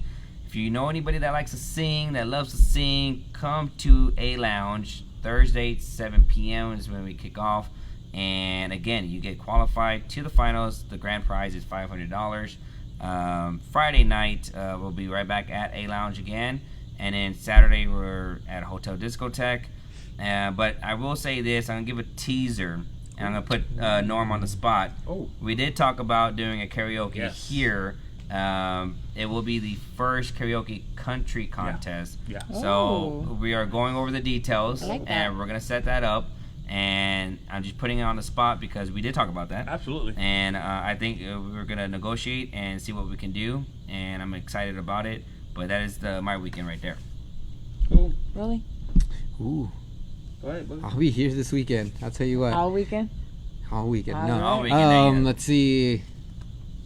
If you know anybody that likes to sing, that loves to sing, come to A Lounge. Thursday, 7 p.m. is when we kick off. And again, you get qualified to the finals. The grand prize is $500. Friday night, we'll be right back at A Lounge again. And then Saturday, we're at Hotel Discotheque. But I will say this, I'm going to give a teaser. And I'm going to put Norm on the spot. Oh. We did talk about doing a karaoke Yes. here. It will be the first karaoke country contest. Yeah. So we are going over the details. I like that. And we're going to set that up. And I'm just putting it on the spot because we did talk about that. Absolutely. And I think we're going to negotiate and see what we can do. And I'm excited about it. But that is my weekend right there. Cool. Really? Ooh, Go ahead, buddy. I'll be here this weekend. I'll tell you what. All weekend? All weekend. All No. right. All weekend. there you go. Let's see.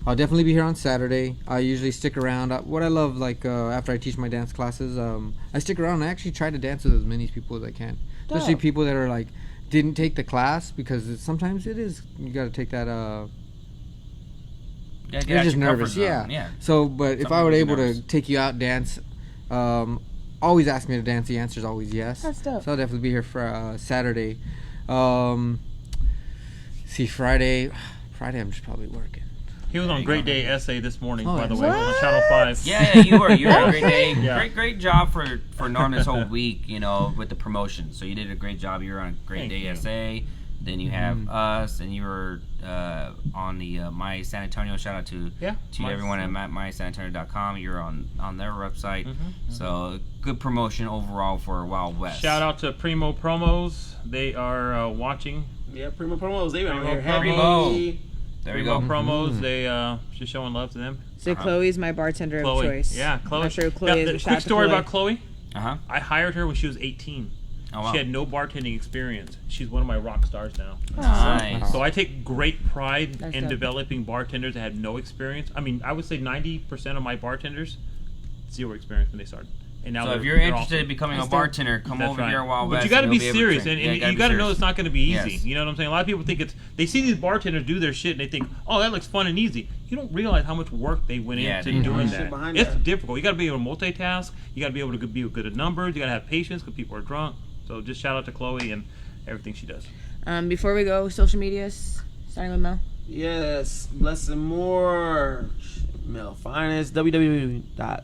I'll definitely be here on Saturday. I usually stick around. What I love, like after I teach my dance classes, I stick around. I actually try to dance with as many people as I can, especially Dope. people that are like didn't take the class, because sometimes it is you got to take that. You gotta get They're out just your comfort nervous, zone. yeah. So, but if Some I were people able get nervous. to take you out dance, always ask me to dance. The answer is always yes. That's dope. So I'll definitely be here for Saturday. See, Friday I'm just probably working. He was on Great Day Essay this morning, Oh, by the yeah. way, on Channel 5. Yeah, you were. You had a great day. Yeah. Great job for Norm this whole week, with the promotion. So you did a great job. You were on Great Thank Day you. SA. Then you have us, and you were on the My San Antonio. Shout out to My everyone San- at mysanantonio.com. You're on their website. Mm-hmm. So good promotion overall for Wild West. Shout out to Primo Promos. They are watching. Yeah, Primo Promos. They been Primo here heavy. Primo. There you Primo go. Promos. They just showing love to them. So Chloe's my bartender Chloe. of choice. Yeah, Chloe. I'm sure Chloe is. The Shout out quick to story Chloe. about Chloe. Uh-huh. I hired her when she was 18. Oh, wow. She had no bartending experience. She's one of my rock stars now. Nice. So I take great pride That's in dope. developing bartenders that had no experience. I mean, I would say 90% of my bartenders, zero experience when they started. And now So they're- if you're they're interested in awesome. becoming a That's dope. bartender, come That's over right. here at Wild But West. you got to and be we'll able serious, train. and Yeah, you got to be know serious. it's not going to be easy. Yes. You know what I'm saying? A lot of people think they see these bartenders do their shit and they think, oh, that looks fun and easy. You don't realize how much work they went Yeah, into they do. doing Shit that. behind It's that. difficult. You got to be able to multitask. You got to be able to be good at numbers. You got to have patience because people are drunk. So just shout out to Chloe and everything she does. Before we go, social medias, starting with Mel. Yes, Bless and More. Mel Finest.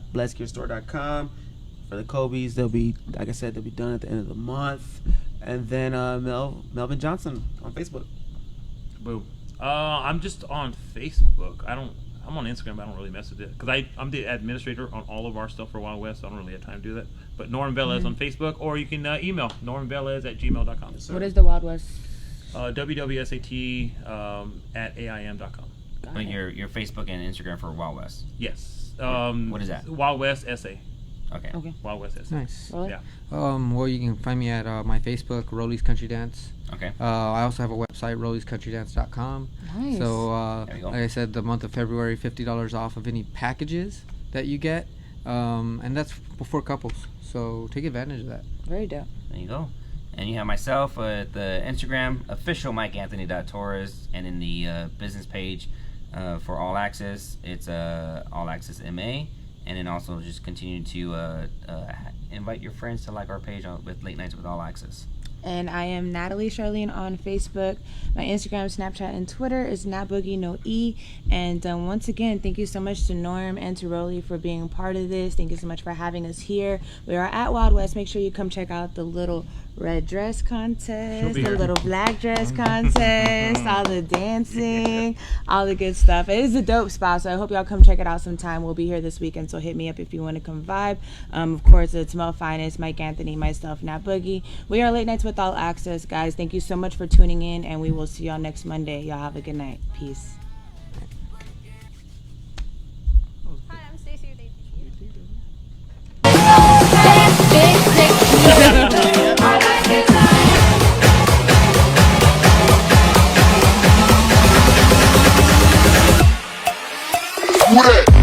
www.blessgearstore.com. For the Kobe's, they'll be, like I said, they'll be done at the end of the month. And then Melvin Johnson on Facebook. Boo. I'm just on Facebook. I'm on Instagram, but I don't really mess with it because I'm the administrator on all of our stuff for Wild West. So I don't really have time to do that. But Norm Velez on Facebook, or you can email normvelez@gmail.com. What is the Wild West? WWSAT at AIM.com. Like your Facebook and Instagram for Wild West. Yes. What is that? Wild West SA. Okay. Okay. Wild West SA. Nice. Really? Yeah. Well, you can find me at my Facebook, Rolly's Country Dance. Okay. I also have a website, rollyscountrydance.com. Nice. So, There you go. like I said, the month of February, $50 off of any packages that you get, and that's for couples. So take advantage of that. Very dope. There you go. And you have myself at the Instagram, official MikeAnthony.Torres, and in the business page for All Access, it's All Access MA. And then also just continue to invite your friends to like our page with Late Nights with All Access. And I am Natalie Charlene on Facebook. My Instagram, Snapchat, and Twitter is NatBoogie, no E. And once again, thank you so much to Norm and to Rolly for being part of this. Thank you so much for having us here. We are at Wild West. Make sure you come check out the little red dress contest, be the here. little black dress contest, all the dancing, all the good stuff. It is a dope spot, so I hope y'all come check it out sometime. We'll be here this weekend, so hit me up if you want to come vibe. Of course, it's Mel Finest, Mike Anthony, myself, Nat Boogie. We are Late Nights with All Access, guys. Thank you so much for tuning in, and we will see y'all next Monday. Y'all have a good night. Peace. Hi, I'm Stacey with Who that?